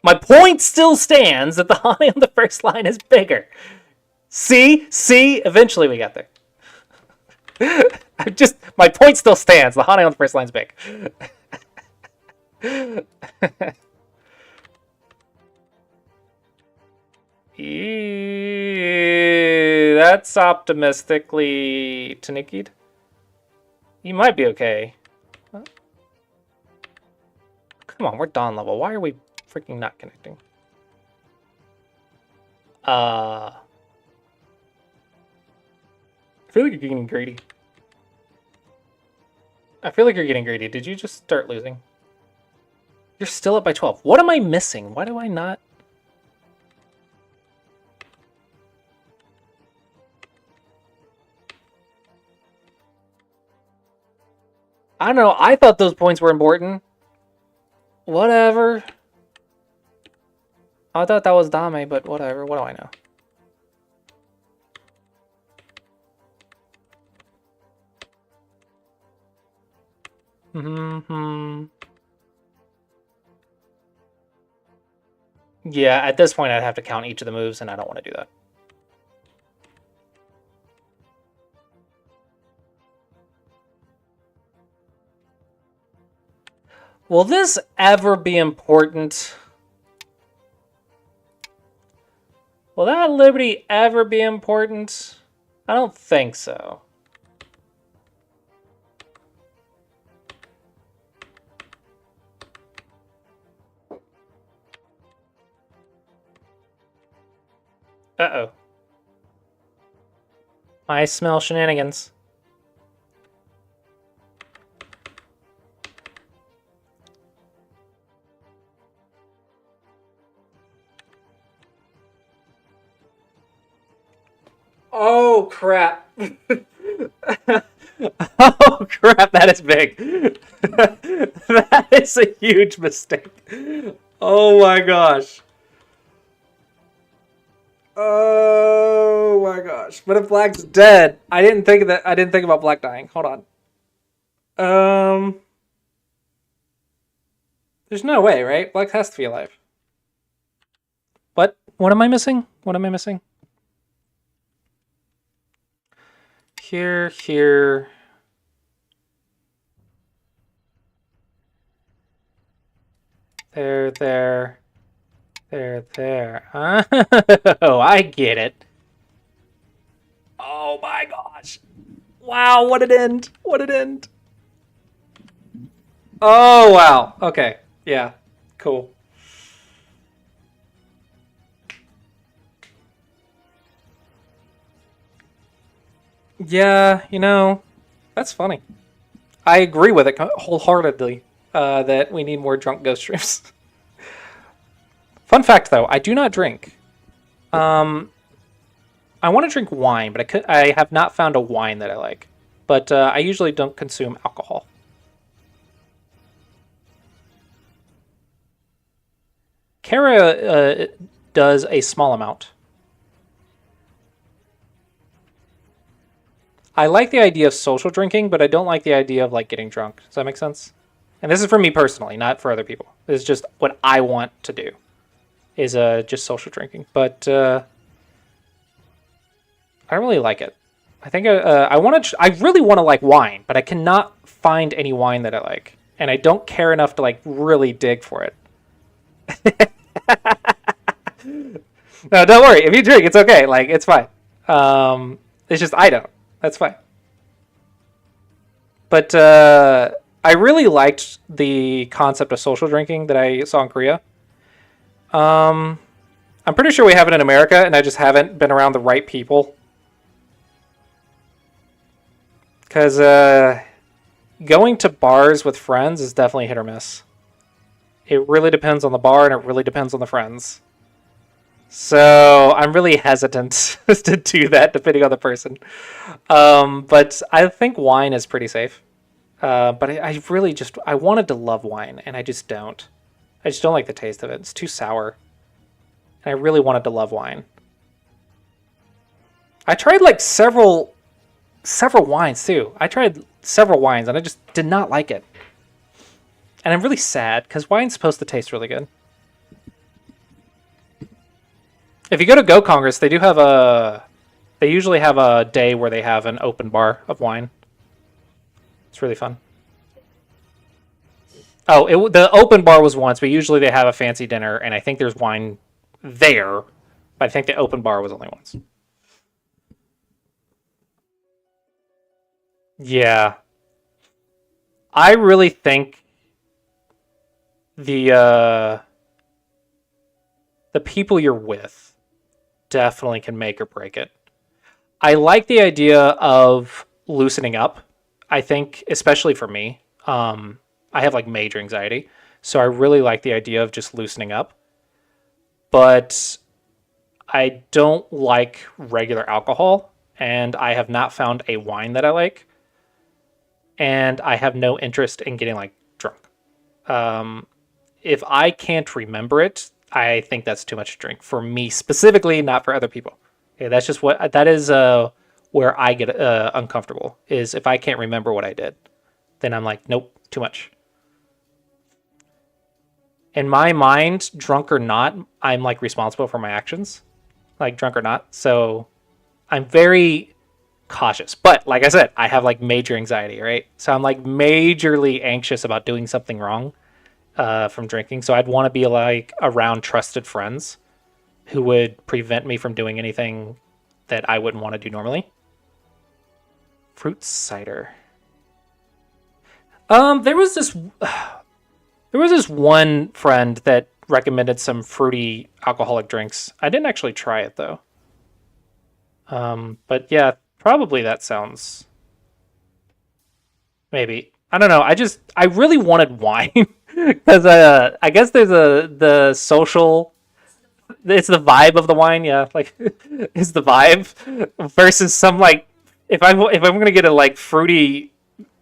My point still stands that the Hane on the first line is bigger. See? Eventually we got there. My point still stands. The Hane on the first line's big. That's optimistically Taniki'd. You might be okay. Huh? Come on, we're Dawn level. Why are we freaking not connecting? I feel like you're getting greedy. Did you just start losing? You're still up by 12. What am I missing? Why do I not? I don't know. I thought those points were important. Whatever. I thought that was Dame, but whatever. What do I know? Yeah, at this point I'd have to count each of the moves, and I don't want to do that. Will this ever be important? Will that liberty ever be important? I don't think so. Uh-oh. I smell shenanigans. Oh, crap. Oh crap, that is big. That is a huge mistake. Oh my gosh. Oh my gosh. But if Black's dead, I didn't think of that. I didn't think about Black dying. Hold on. There's no way, right? Black has to be alive. What? What am I missing? What am I missing? Here. There. Oh, I get it. Oh my gosh. Wow, what an end. What an end. Oh, wow. Okay. Yeah. Cool. Yeah, that's funny. I agree with it wholeheartedly that we need more drunk ghost streams. Fun fact, though, I do not drink. I want to drink wine, but I have not found a wine that I like. But I usually don't consume alcohol. Kara does a small amount. I like the idea of social drinking, but I don't like the idea of like getting drunk. Does that make sense? And this is for me personally, not for other people. This is just what I want to do, is just social drinking. But I really like it. I think I really want to like wine, but I cannot find any wine that I like, and I don't care enough to like really dig for it. No, don't worry. If you drink, it's okay. Like, it's fine. It's just I don't. That's fine. But I really liked the concept of social drinking that I saw in Korea. I'm pretty sure we have it in America, and I just haven't been around the right people. Because going to bars with friends is definitely hit or miss. It really depends on the bar, and it really depends on the friends. So I'm really hesitant to do that, depending on the person. But I think wine is pretty safe. But I really I wanted to love wine, and I just don't. I just don't like the taste of it. It's too sour. And I really wanted to love wine. I tried like several wines too. I tried several wines, and I just did not like it. And I'm really sad, because wine's supposed to taste really good. If you go to Go Congress, they usually have a day where they have an open bar of wine. It's really fun. Oh, the open bar was once, but usually they have a fancy dinner, and I think there's wine there, but I think the open bar was only once. Yeah. I really think the people you're with definitely can make or break it. I like the idea of loosening up. I think, especially for me, I have like major anxiety, so I really like the idea of just loosening up. But I don't like regular alcohol, and I have not found a wine that I like, and I have no interest in getting like drunk. If I can't remember it, I think that's too much to drink for me specifically, not for other people. Okay, that's just that is where I get uncomfortable, is if I can't remember what I did, then I'm like, nope, too much. In my mind, drunk or not, I'm like responsible for my actions, like drunk or not. So I'm very cautious. But like I said, I have like major anxiety, right? So I'm like majorly anxious about doing something wrong from drinking. So I'd want to be like around trusted friends who would prevent me from doing anything that I wouldn't want to do normally. Fruit cider. There was this one friend that recommended some fruity alcoholic drinks. I didn't actually try it though. But yeah, probably that sounds. Maybe. I don't know. I really wanted wine because I guess there's the social. It's the vibe of the wine, yeah. Like, it's the vibe versus some like if I'm gonna get a like fruity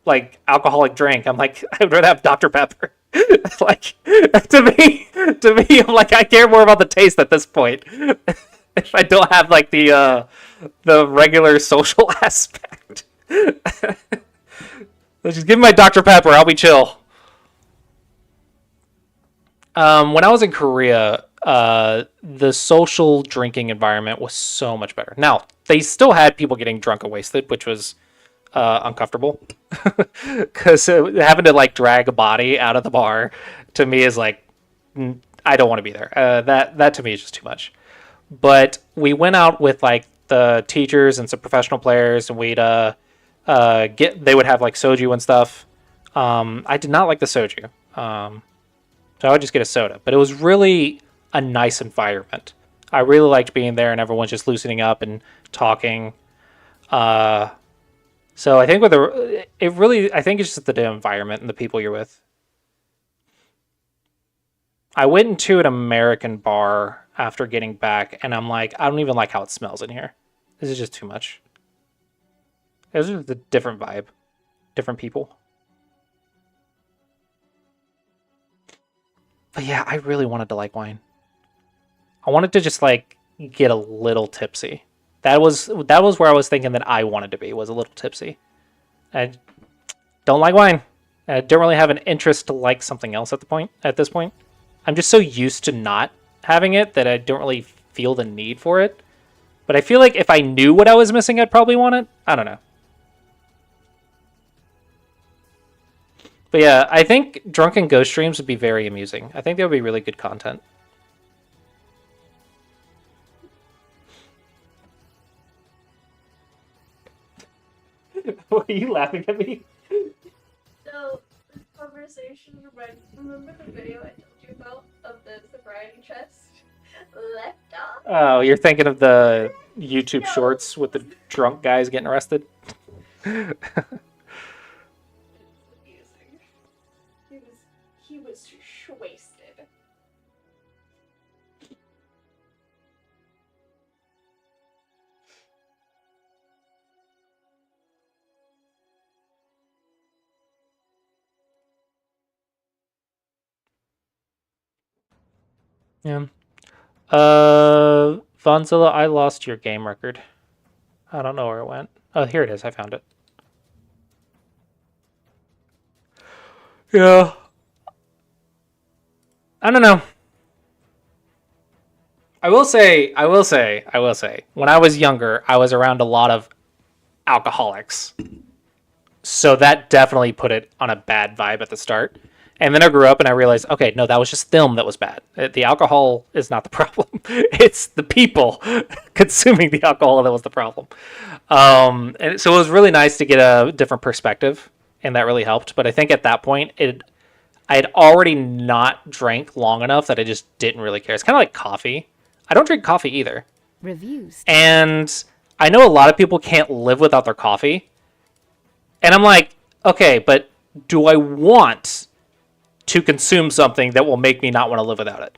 like alcoholic drink, I'm like I would rather have Dr Pepper. Like to me, I'm like I care more about the taste at this point. If I don't have like the regular social aspect. Let's just give me my Dr Pepper. I'll be chill. When I was in Korea, the social drinking environment was so much better. Now, they still had people getting drunk and wasted, which was uncomfortable. Because having to like drag a body out of the bar to me is like, I don't want to be there. That to me is just too much. But we went out with like the teachers and some professional players, and we'd they would have like soju and stuff. I did not like the soju. So I would just get a soda. But it was really a nice environment. I really liked being there and everyone's just loosening up and talking. So I think I think it's just the environment and the people you're with. I went into an American bar after getting back, and I'm like, I don't even like how it smells in here. This is just too much. It was just a different vibe, different people. But yeah, I really wanted to like wine. I wanted to just like get a little tipsy. That was where I was thinking that I wanted to be, was a little tipsy. I don't like wine. I don't really have an interest to like something else at this point. I'm just so used to not having it that I don't really feel the need for it. But I feel like if I knew what I was missing, I'd probably want it. I don't know. But yeah, I think drunken ghost streams would be very amusing. I think that would be really good content. Why are you laughing at me? So, this conversation remember the video I told you about of the sobriety chest? Left off? Oh, you're thinking of the YouTube shorts with the drunk guys getting arrested? He was wasted. Yeah. Vonzilla, I lost your game record. I don't know where it went. Oh, here it is. I found it. Yeah. I don't know. I will say, when I was younger, I was around a lot of alcoholics. So that definitely put it on a bad vibe at the start. And then I grew up and I realized, okay, no, that was just them that was bad. The alcohol is not the problem. It's the people consuming the alcohol that was the problem. And so it was really nice to get a different perspective, and that really helped. But I think at that point, I had already not drank long enough that I just didn't really care. It's kind of like coffee. I don't drink coffee either. Reviews. And I know a lot of people can't live without their coffee. And I'm like, okay, but do I want to consume something that will make me not want to live without it?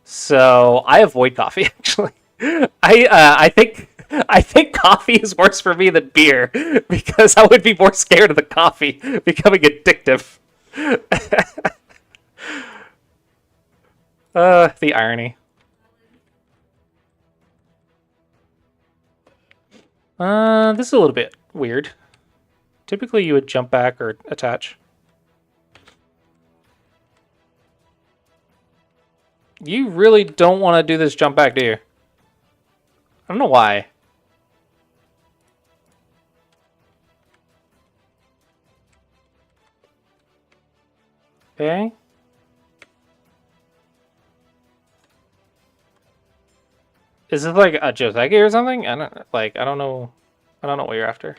So I avoid coffee, actually. I think coffee is worse for me than beer because I would be more scared of the coffee becoming addictive. The irony. This is a little bit weird. Typically you would jump back or attach. You really don't want to do this jump back, do you? I don't know why. Okay. Is this like a Joseki or something? I don't know what you're after.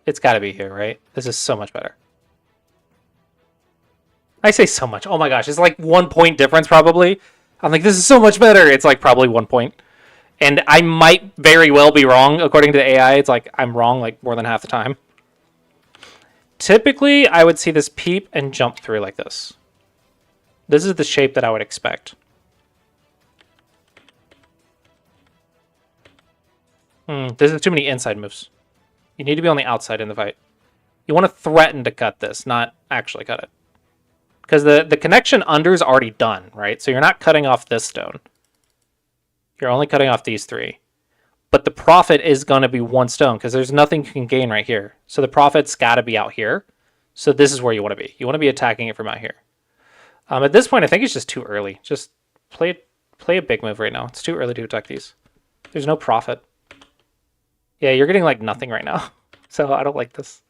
It's got to be here, right? This is so much better. I say so much. Oh my gosh, it's like 1 point difference probably. I'm like, this is so much better. It's like probably 1 point. And I might very well be wrong. According to the AI, it's like I'm wrong like more than half the time. Typically, I would see this peep and jump through like this. This is the shape that I would expect. There's too many inside moves. You need to be on the outside in the fight. You want to threaten to cut this, not actually cut it. Because the connection under is already done, right? So you're not cutting off this stone. You're only cutting off these 3. But the profit is going to be 1 stone because there's nothing you can gain right here. So the profit's got to be out here. So this is where you want to be. You want to be attacking it from out here. At this point, I think it's just too early. Just play a big move right now. It's too early to attack these. There's no profit. Yeah, you're getting like nothing right now. So I don't like this.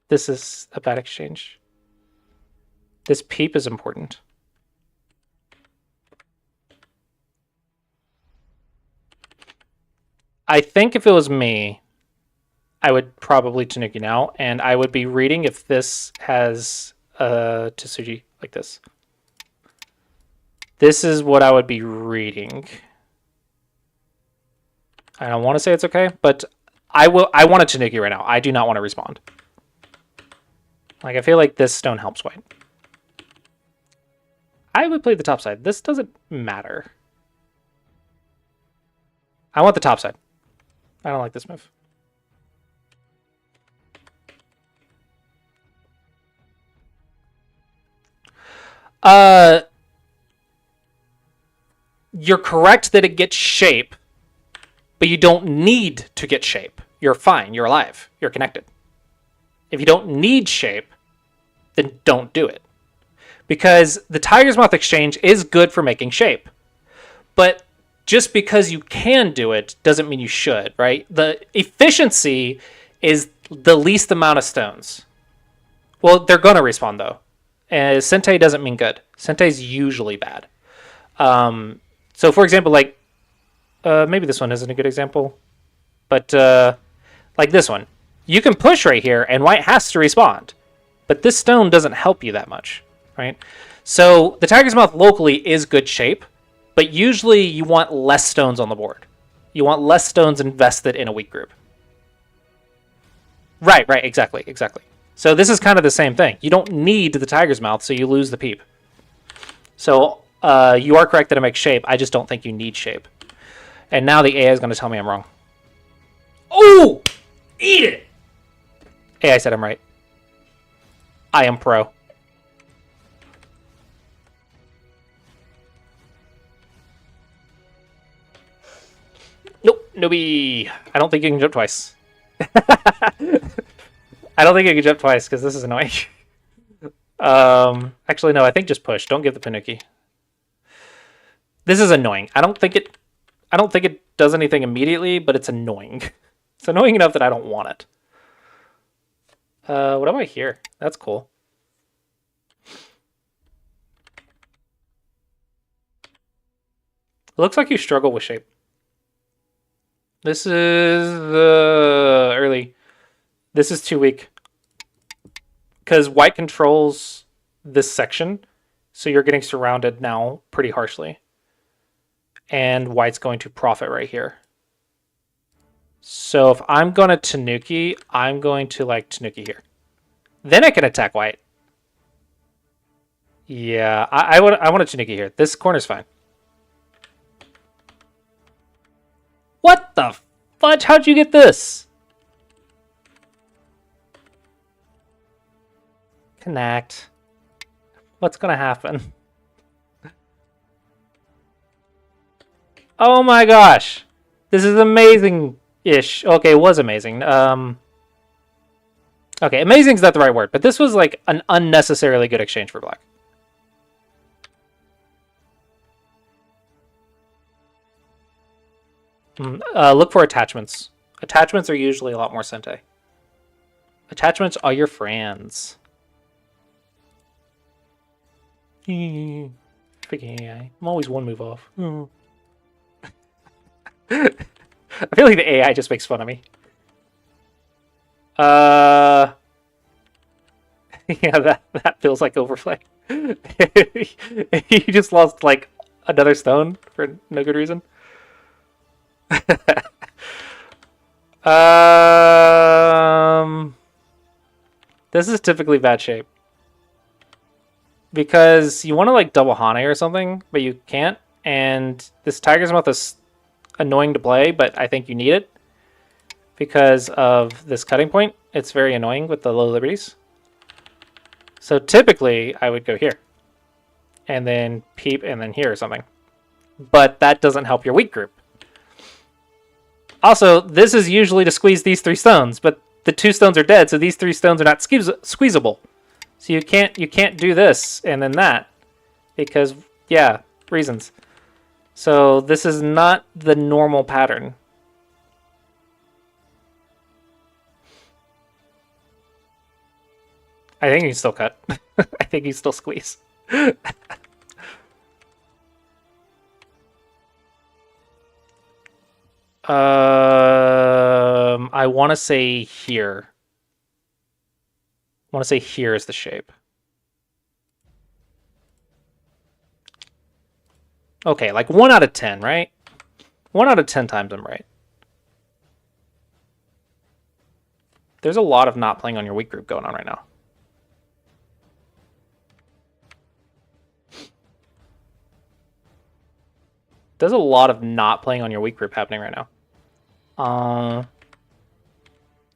This is a bad exchange. This peep is important. I think if it was me, I would probably Tanuki now, and I would be reading if this has a Tsuji like this. This is what I would be reading. I don't want to say it's okay, but I want a Tanuki right now. I do not want to respond. Like, I feel like this stone helps white. I would play the top side. This doesn't matter. I want the top side. I don't like this move. You're correct that it gets shape, but you don't need to get shape. You're fine. You're alive. You're connected. If you don't need shape, then don't do it. Because the Tiger's Mouth exchange is good for making shape. But just because you can do it doesn't mean you should, right? The efficiency is the least amount of stones. Well, they're going to respawn, though. And Sentei doesn't mean good. Sentei's usually bad. So, for example, like, maybe this one isn't a good example. But, like this one. You can push right here, and white has to respond. But this stone doesn't help you that much, right? So, the Tiger's Mouth locally is good shape. But usually you want less stones on the board. You want less stones invested in a weak group. Right, exactly. So this is kind of the same thing. You don't need the Tiger's Mouth, so you lose the peep. So you are correct that it makes shape. I just don't think you need shape. And now the AI is going to tell me I'm wrong. Oh! Eat it! AI said I'm right. I am pro. Nope, nobody. I don't think you can jump twice. I don't think you can jump twice because this is annoying. Actually, no. I think just push. Don't give the Tanuki. This is annoying. I don't think it does anything immediately, but it's annoying. It's annoying enough that I don't want it. What am I here? That's cool. It looks like you struggle with shape. This is early. This is too weak. Because white controls this section, so you're getting surrounded now pretty harshly. And white's going to profit right here. So if I'm going to Tanuki, I'm going to like Tanuki here. Then I can attack white. Yeah, I want a Tanuki here. This corner's fine. What the fudge? How'd you get this? Connect. What's gonna happen? Oh my gosh. This is amazing-ish. Okay, it was amazing. Okay, amazing is not the right word, but this was like an unnecessarily good exchange for black. Look for attachments. Attachments are usually a lot more Sentei. Attachments are your friends. Freaking AI. I'm always one move off. I feel like the AI just makes fun of me. Yeah, that feels like overplay. He just lost like another stone for no good reason. This is typically bad shape. Because you want to like double Hane or something, but you can't. And this Tiger's Mouth is annoying to play, but I think you need it because of this cutting point. It's very annoying with the low liberties. So typically, I would go here, and then peep, and then here or something. But that doesn't help your weak group. Also, this is usually to squeeze these 3 stones, but the 2 stones are dead, so these 3 stones are not squeezable. So you can't do this and then that because, yeah, reasons. So this is not the normal pattern. I think you still cut. I think you still squeeze. I want to say here. I want to say here is the shape. Okay, like 1 out of 10, right? 1 out of 10 times I'm right. There's a lot of not playing on your weak group going on right now. There's a lot of not playing on your weak group happening right now.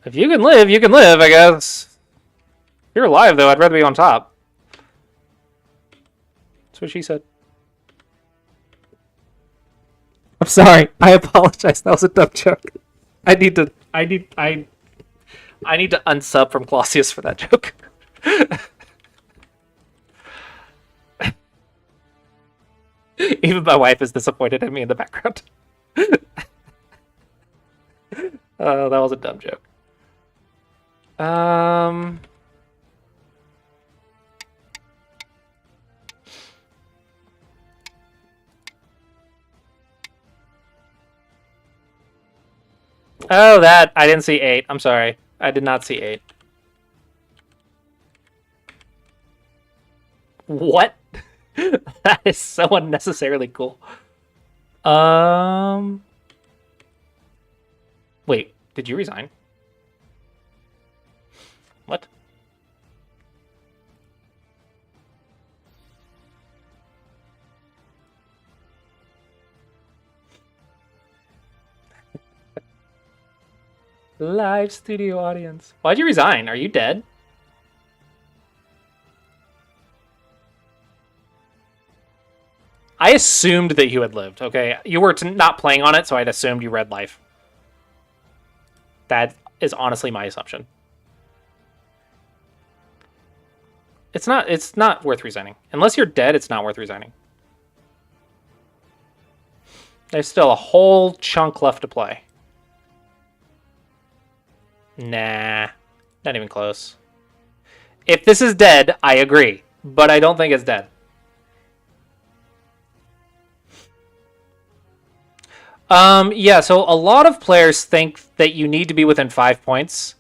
If you can live, you can live, I guess. If you're alive, though, I'd rather be on top. That's what she said. I'm sorry. I apologize. That was a dumb joke. I need to unsub from Clossius for that joke. Even my wife is disappointed at me in the background. That was a dumb joke. Oh, that. I didn't see 8. I'm sorry. I did not see 8. What? That is so unnecessarily cool. Wait, did you resign? What? Live studio audience. Why'd you resign? Are you dead? I assumed that you had lived, okay? You were not playing on it, so I'd assumed you read life. That is honestly my assumption. It's not worth resigning. Unless you're dead, it's not worth resigning. There's still a whole chunk left to play. Nah, not even close. If this is dead, I agree, but I don't think it's dead. Yeah, so a lot of players think that you need to be within 5 points,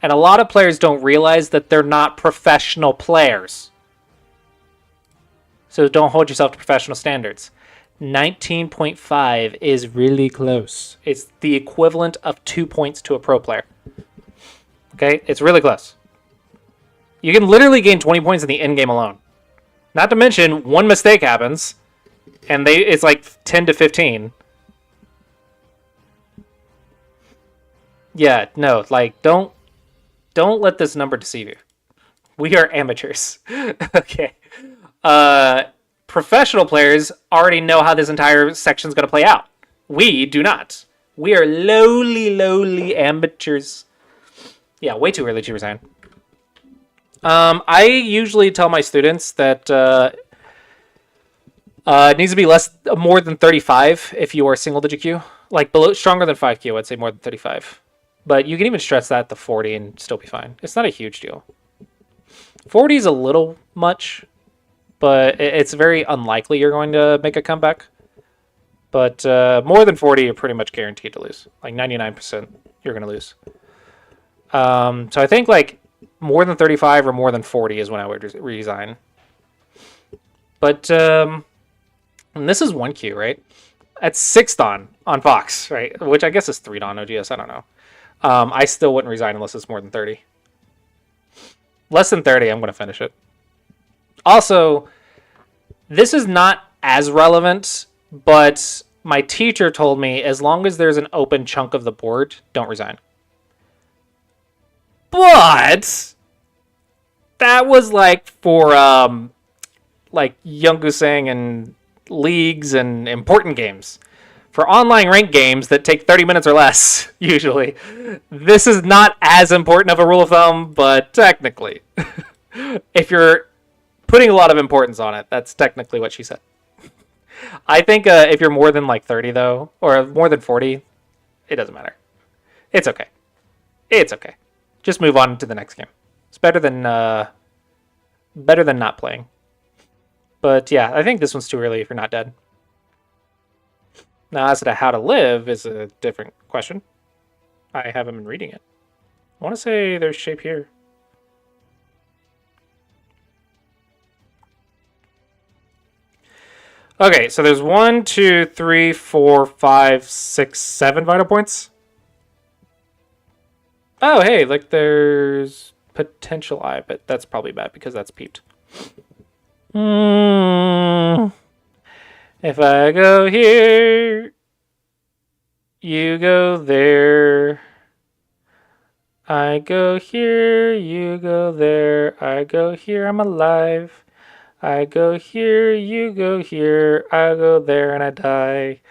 and a lot of players don't realize that they're not professional players. So don't hold yourself to professional standards. 19.5 is really close. It's the equivalent of 2 points to a pro player. Okay, it's really close. You can literally gain 20 points in the end game alone. Not to mention, one mistake happens, and it's like 10 to 15. Yeah, no, like, don't let this number deceive you. We are amateurs. Okay. Professional players already know how this entire section's going to play out. We do not. We are lowly amateurs. Yeah, way too early to resign. I usually tell my students that it needs to be more than 35 if you are single-digit Q. Like, stronger than 5Q, I'd say more than 35. But you can even stretch that to 40 and still be fine. It's not a huge deal. 40 is a little much, but it's very unlikely you're going to make a comeback. But more than 40, you're pretty much guaranteed to lose. Like 99%, you're going to lose. So I think like more than 35 or more than 40 is when I would resign. But and this is 1Q, right? That's 6 Dawn on Fox, right? Which I guess is 3 Dawn OGS, I don't know. I still wouldn't resign unless it's more than 30. Less than 30, I'm going to finish it. Also, this is not as relevant, but My teacher told me as long as there's an open chunk of the board, don't resign. But that was like for like Yungusang and leagues and important games. For online ranked games that take 30 minutes or less, usually, this is not as important of a rule of thumb, but technically. If you're putting a lot of importance on it, that's technically what she said. I think if you're more than like 30, though, or more than 40, it doesn't matter. It's okay. It's okay. Just move on to the next game. It's better than not playing. But yeah, I think this one's too early if you're not dead. Now, as to how to live is a different question. I haven't been reading it. I want to say there's shape here. Okay, so there's 1, 2, 3, 4, 5, 6, 7 vital points. Oh, hey, like there's potential eye, but that's probably bad because that's peeped. If I go here, you go there. I go here, you go there. I go here, I'm alive. I go here, you go here. I go there and I die.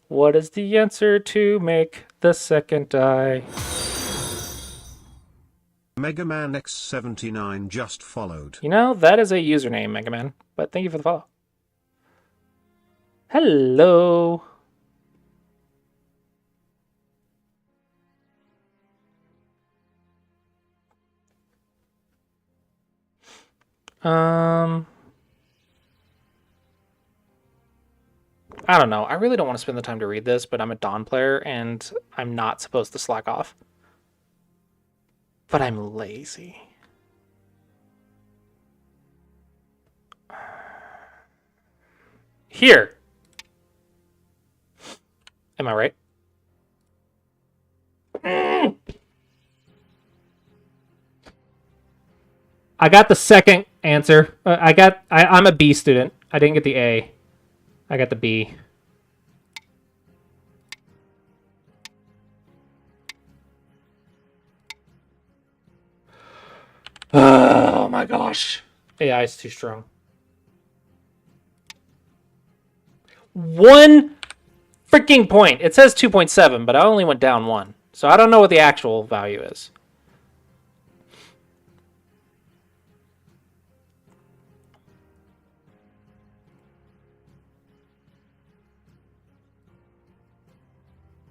What is the answer to make the second die? Mega Man X79 just followed. You know, that is a username, Mega Man. But thank you for the follow. Hello. I don't know. I really don't want to spend the time to read this, but I'm a Dawn player and I'm not supposed to slack off. But I'm lazy. Here. Am I right? I got the second answer. I'm a B student. I didn't get the A. I got the B. Oh my gosh. AI is too strong. 1 freaking point. It says 2.7, but I only went down 1. So I don't know what the actual value is.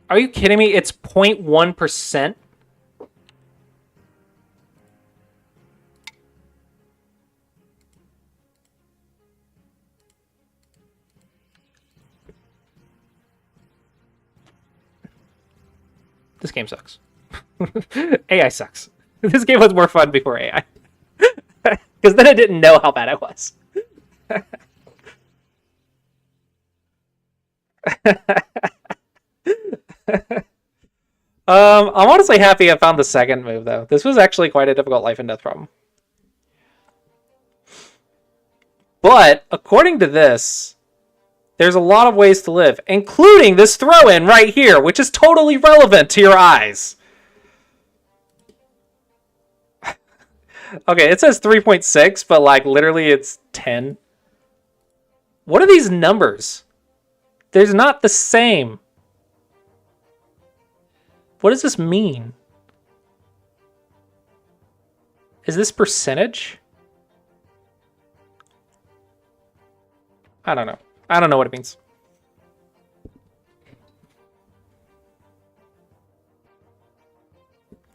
Are you kidding me? It's 0.1%? This game sucks. AI sucks. This game was more fun before AI. Because then I didn't know how bad it was. I'm honestly happy I found the second move, though. This was actually quite a difficult life and death problem. But, according to this, there's a lot of ways to live, including this throw-in right here, which is totally relevant to your eyes. Okay, it says 3.6, but like literally it's 10. What are these numbers? They're not the same. What does this mean? Is this percentage? I don't know. I don't know what it means.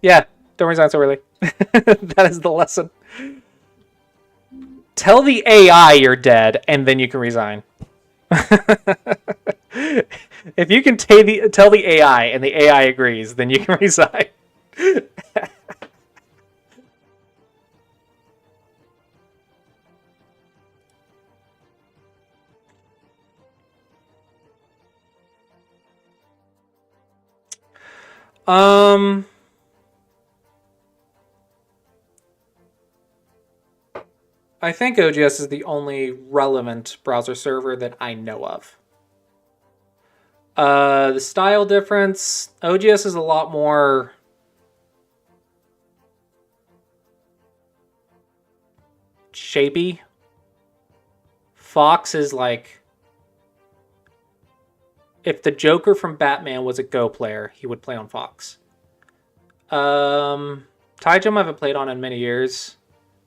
Yeah, don't resign so early. That is the lesson. Tell the AI you're dead, and then you can resign. If you can tell the AI, and the AI agrees, then you can resign. I think OGS is the only relevant browser server that I know of. The style difference, OGS is a lot more shapy. Fox is like, if the Joker from Batman was a Go player, he would play on Fox. Taijum I haven't played on in many years,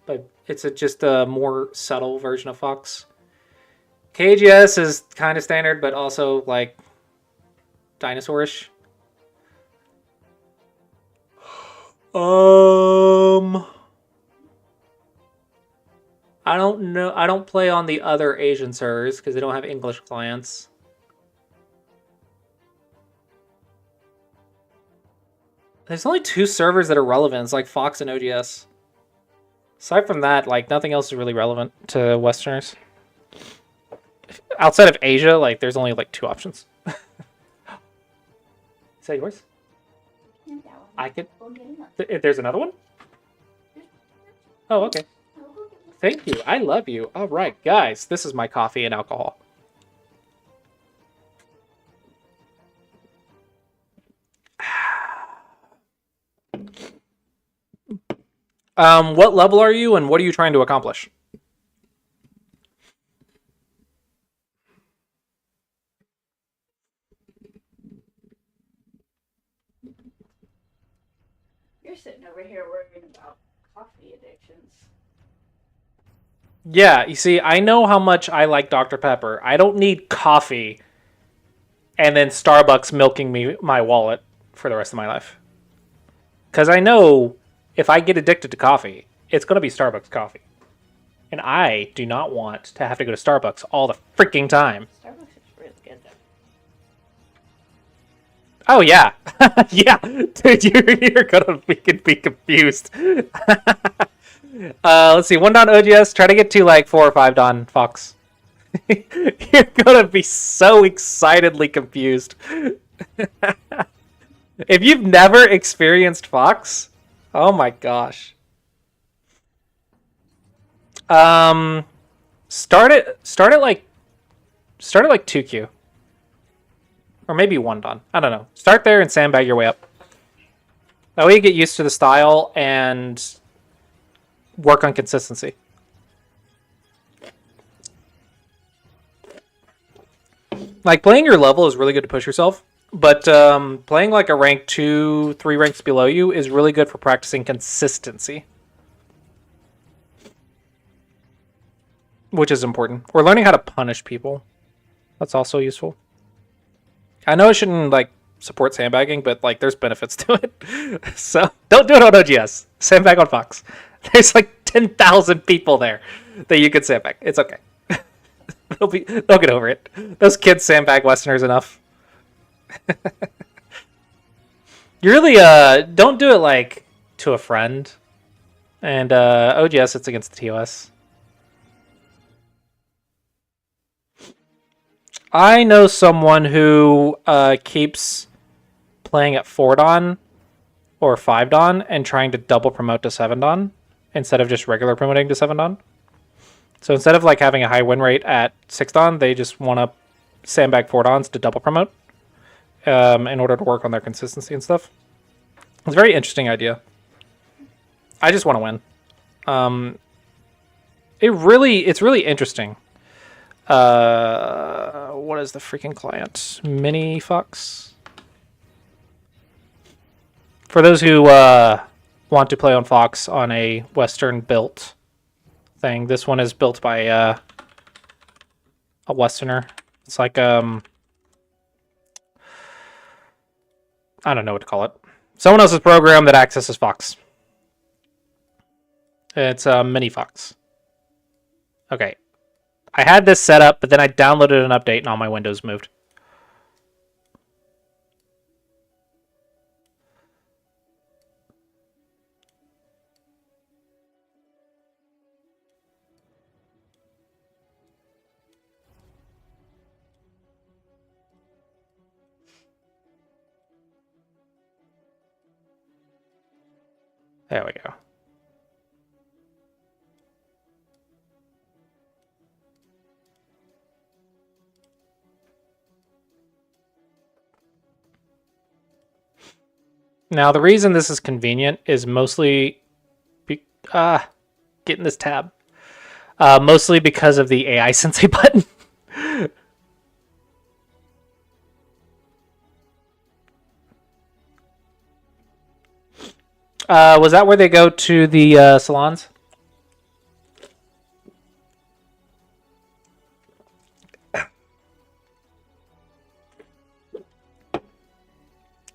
but it's just a more subtle version of Fox. KGS is kind of standard, but also like dinosaurish. I don't know. I don't play on the other Asian servers because they don't have English clients. There's only 2 servers that are relevant. It's like Fox and OGS. Aside from that, like nothing else is really relevant to Westerners. Outside of Asia, like there's only like 2 options. Is that yours? I could. There's another one? Oh, okay. Thank you. I love you. All right, guys. This is my coffee and alcohol. What level are you and what are you trying to accomplish? You're sitting over here worrying about coffee addictions. Yeah, you see, I know how much I like Dr. Pepper. I don't need coffee and then Starbucks milking me my wallet for the rest of my life. Because I know if I get addicted to coffee, it's going to be Starbucks coffee. And I do not want to have to go to Starbucks all the freaking time. Starbucks is really good though. Oh, yeah. Yeah. Dude, you're going to be confused. Let's see. 1 Don OGS. Try to get to like 4 or 5 Don Fox. You're going to be so excitedly confused. If you've never experienced Fox, oh my gosh. Start at like 2Q. Or maybe 1 Don. I don't know. Start there and sandbag your way up. That way you get used to the style and work on consistency. Like, playing your level is really good to push yourself, but playing like a rank 2, 3 ranks below you is really good for practicing consistency. Which is important. We're learning how to punish people. That's also useful. I know I shouldn't, like, support sandbagging, but, like, there's benefits to it. So, don't do it on OGS. Sandbag on Fox. There's, like, 10,000 people there that you could sandbag. It's okay. They'll get over it. Those kids sandbag Westerners enough. You really, don't do it, like, to a friend. And, OGS, it's against the TOS. I know someone who keeps playing at 4 Don or 5 Don and trying to double promote to 7 Don instead of just regular promoting to 7 Don. So instead of like having a high win rate at 6 Don, they just want to sandbag 4 Dons to double promote in order to work on their consistency and stuff. It's a very interesting idea. I just want to win. It's really interesting. What is the freaking client? Mini Fox. For those who want to play on Fox on a Western built thing, this one is built by a Westerner. It's like I don't know what to call it. Someone else's program that accesses Fox. It's a Mini Fox. Okay. I had this set up, but then I downloaded an update and all my windows moved. There we go. Now, the reason this is convenient is mostly getting this tab. Mostly because of the AI Sensei button. Was that where they go to the salons?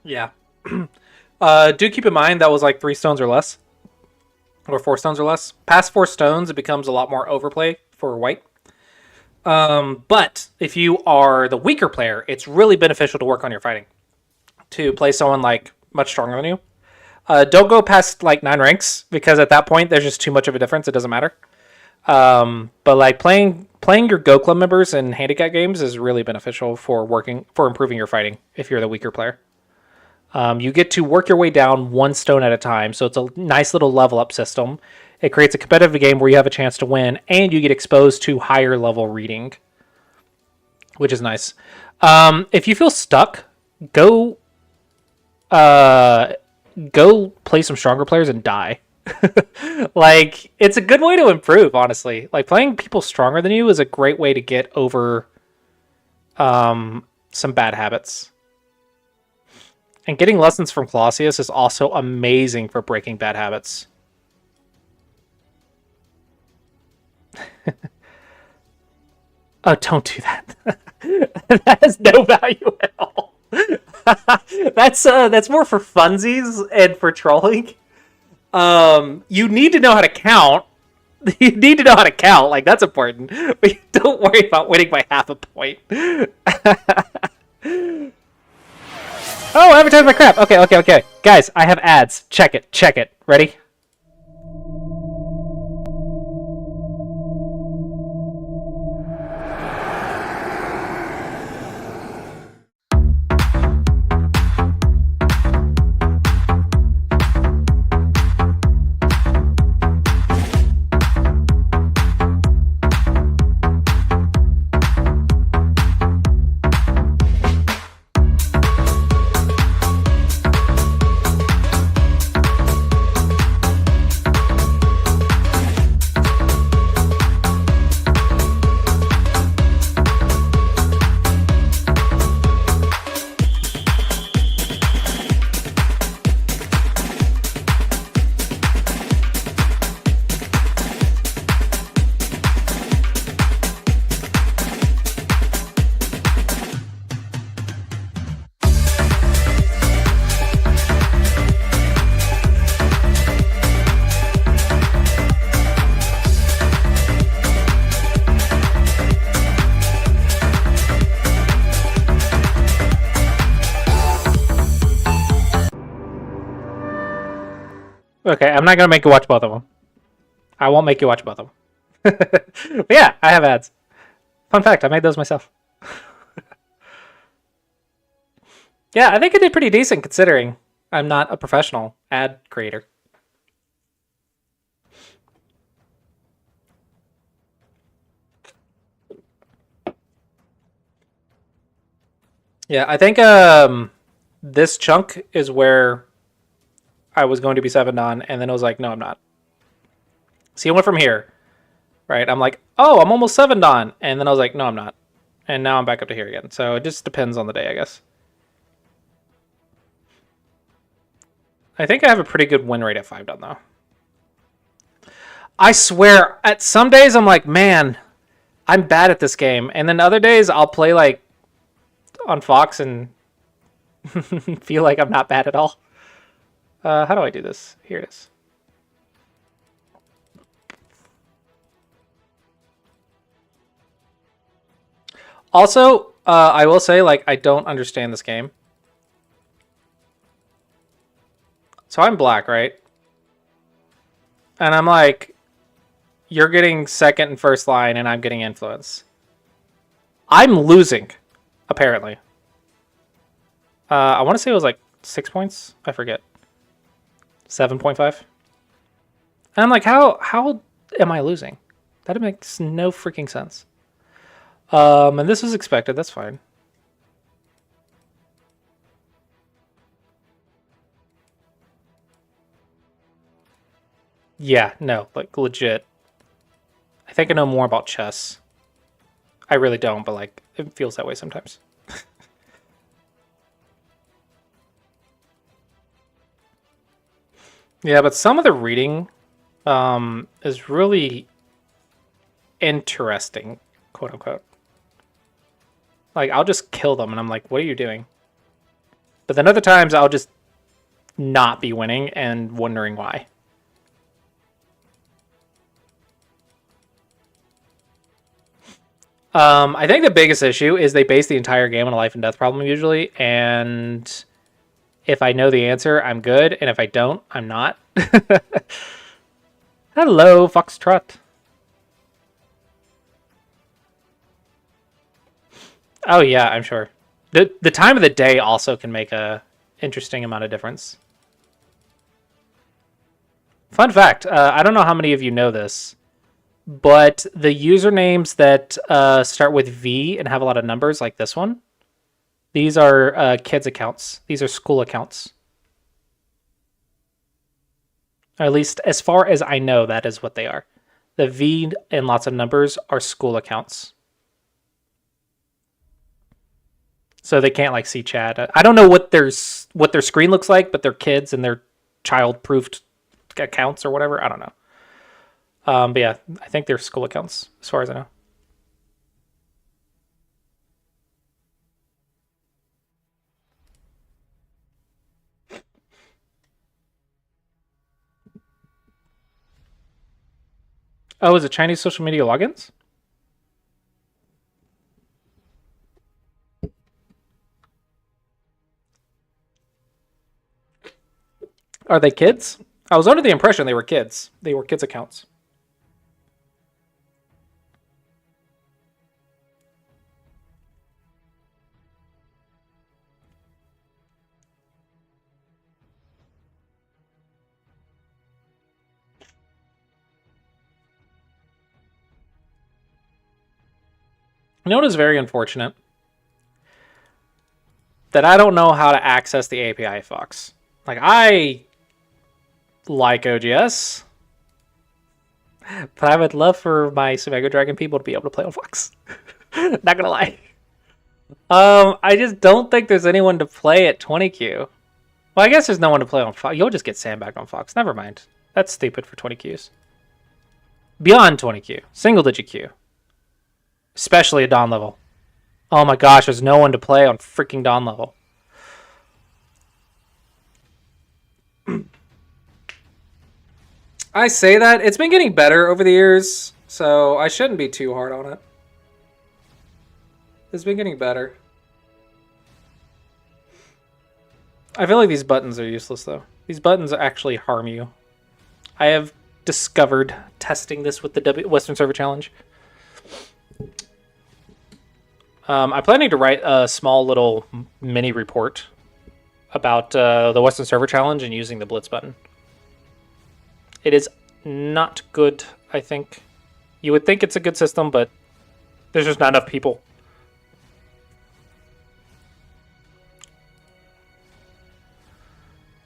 Yeah. Do keep in mind that was like 3 stones or less. Or 4 stones or less. Past 4 stones, it becomes a lot more overplay for white. But if you are the weaker player, it's really beneficial to work on your fighting. To play someone like much stronger than you. Don't go past like 9 ranks, because at that point there's just too much of a difference. It doesn't matter. But like playing your Go Club members in handicap games is really beneficial for improving your fighting if you're the weaker player. You get to work your way down 1 stone at a time, so it's a nice little level up system. It creates a competitive game where you have a chance to win, and you get exposed to higher level reading, which is nice. If you feel stuck, go play some stronger players and die. Like, it's a good way to improve, honestly. Like, playing people stronger than you is a great way to get over some bad habits. And getting lessons from Clossius is also amazing for breaking bad habits. Oh, don't do that. That has no value at all. That's more for funsies and for trolling. You need to know how to count. You need to know how to count. Like, that's important. But don't worry about winning by half a point. Oh, advertise my crap. Okay. Guys, I have ads. Check it. Ready? Okay, I'm not gonna make you watch both of them. I won't make you watch both of them. But yeah, I have ads. Fun fact, I made those myself. Yeah, I think I did pretty decent considering I'm not a professional ad creator. Yeah, I think this chunk is where I was going to be 7 on, and then I was like, no, I'm not. See, I went from here, right? I'm like, oh, I'm almost 7 on, and then I was like, no, I'm not. And now I'm back up to here again. So it just depends on the day, I guess. I think I have a pretty good win rate at 5 done, though. I swear, at some days I'm like, man, I'm bad at this game. And then other days I'll play like on Fox and feel like I'm not bad at all. How do I do this? Here it is. Also, I will say, like, I don't understand this game. So I'm black, right? And I'm like, you're getting second and first line, and I'm getting influence. I'm losing, apparently. I want to say it was like 6 points. I forget. 7.5. And I'm like, how am I losing? That makes no freaking sense. And this was expected. That's fine. Yeah, no, like legit. I think I know more about chess. I really don't, but like it feels that way sometimes. Yeah, but some of the reading is really interesting, quote unquote. Like I'll just kill them and I'm like, what are you doing? But then other times I'll just not be winning and wondering why. I think the biggest issue is they base the entire game on a life and death problem usually, and if I know the answer, I'm good, and if I don't, I'm not. Hello, Foxtrot. Oh yeah, I'm sure. The time of the day also can make a interesting amount of difference. Fun fact, I don't know how many of you know this, but the usernames that start with V and have a lot of numbers, like this one, these are kids' accounts. These are school accounts. Or at least as far as I know, that is what they are. The V and lots of numbers are school accounts. So they can't like see chat. I don't know what their screen looks like, but they're kids and they're child-proofed accounts or whatever. I don't know. But yeah, I think they're school accounts as far as I know. Oh, is it Chinese social media logins? Are they kids? I was under the impression they were kids. They were kids' accounts. You know what is very unfortunate? That I don't know how to access the API Fox. Like, I like OGS, but I would love for my Symego Dragon people to be able to play on Fox. Not gonna lie. I just don't think there's anyone to play at 20Q. Well, I guess there's no one to play on Fox. You'll just get sandbagged on Fox. Never mind. That's stupid for 20Qs. Beyond 20Q. Single digit Q. Especially at Dawn level. Oh my gosh, there's no one to play on freaking Dawn level. I say that. It's been getting better over the years, so I shouldn't be too hard on it. It's been getting better. I feel like these buttons are useless, though. These buttons actually harm you. I have discovered testing this with the Western Server Challenge. I'm planning to write a small little mini report about the Western Server Challenge and using the Blitz button. It is not good, I think. You would think it's a good system, but there's just not enough people.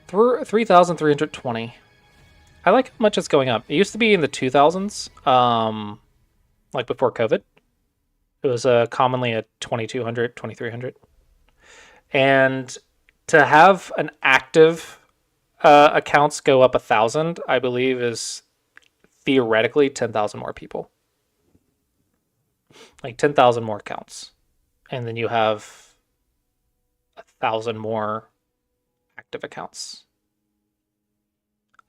Through 3,320. I like how much it's going up. It used to be in the 2,000s, like before COVID. It was commonly at 2,200, 2,300. And to have an active accounts go up 1,000, I believe, is theoretically 10,000 more people. Like 10,000 more accounts. And then you have 1,000 more active accounts.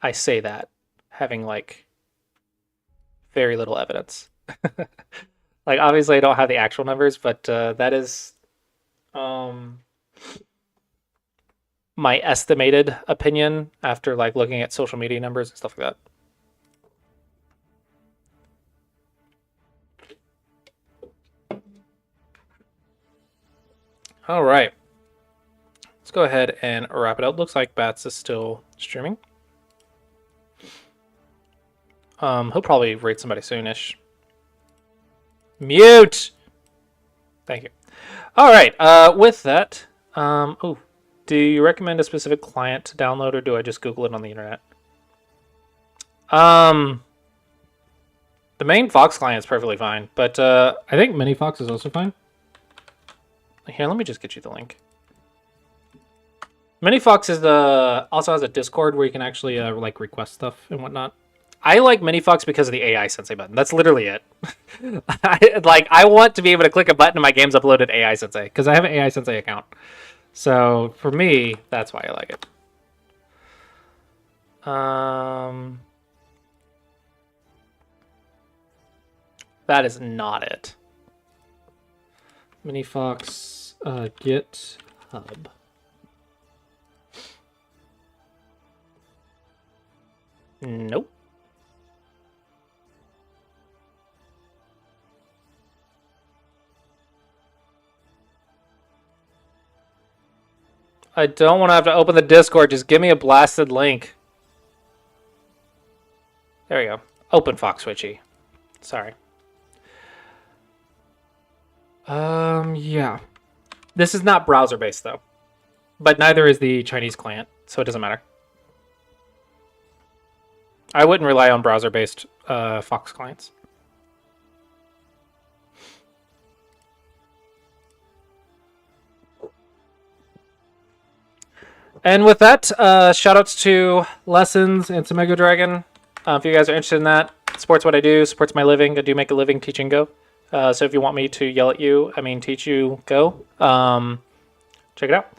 I say that having like very little evidence. Like obviously I don't have the actual numbers, but that is my estimated opinion after like looking at social media numbers and stuff like that. All right. Let's go ahead and wrap it up. Looks like Bats is still streaming. He'll probably raid somebody soonish. Mute! Thank you. All right. With that, do you recommend a specific client to download, or do I just Google it on the internet? The main Fox client is perfectly fine, but I think Mini Fox is also fine. Here, let me just get you the link. Mini Fox is also has a Discord where you can actually like request stuff and whatnot. I like Mini Fox because of the AI Sensei button. That's literally it. I want to be able to click a button and my game's uploaded AI Sensei because I have an AI Sensei account. So for me, that's why I like it. That is not it. Mini Fox GitHub. Nope. I don't want to have to open the Discord. Just give me a blasted link. There we go. Open Fox Switchy. Sorry. Yeah. This is not browser-based, though. But neither is the Chinese client, so it doesn't matter. I wouldn't rely on browser-based Fox clients. And with that, shoutouts to Lessons and Samego Dragon. If you guys are interested in that, supports what I do, supports my living. I do make a living teaching Go. So if you want me to yell at you, teach you Go, check it out.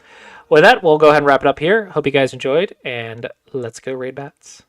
With that, we'll go ahead and wrap it up here. Hope you guys enjoyed, and let's go raid bats.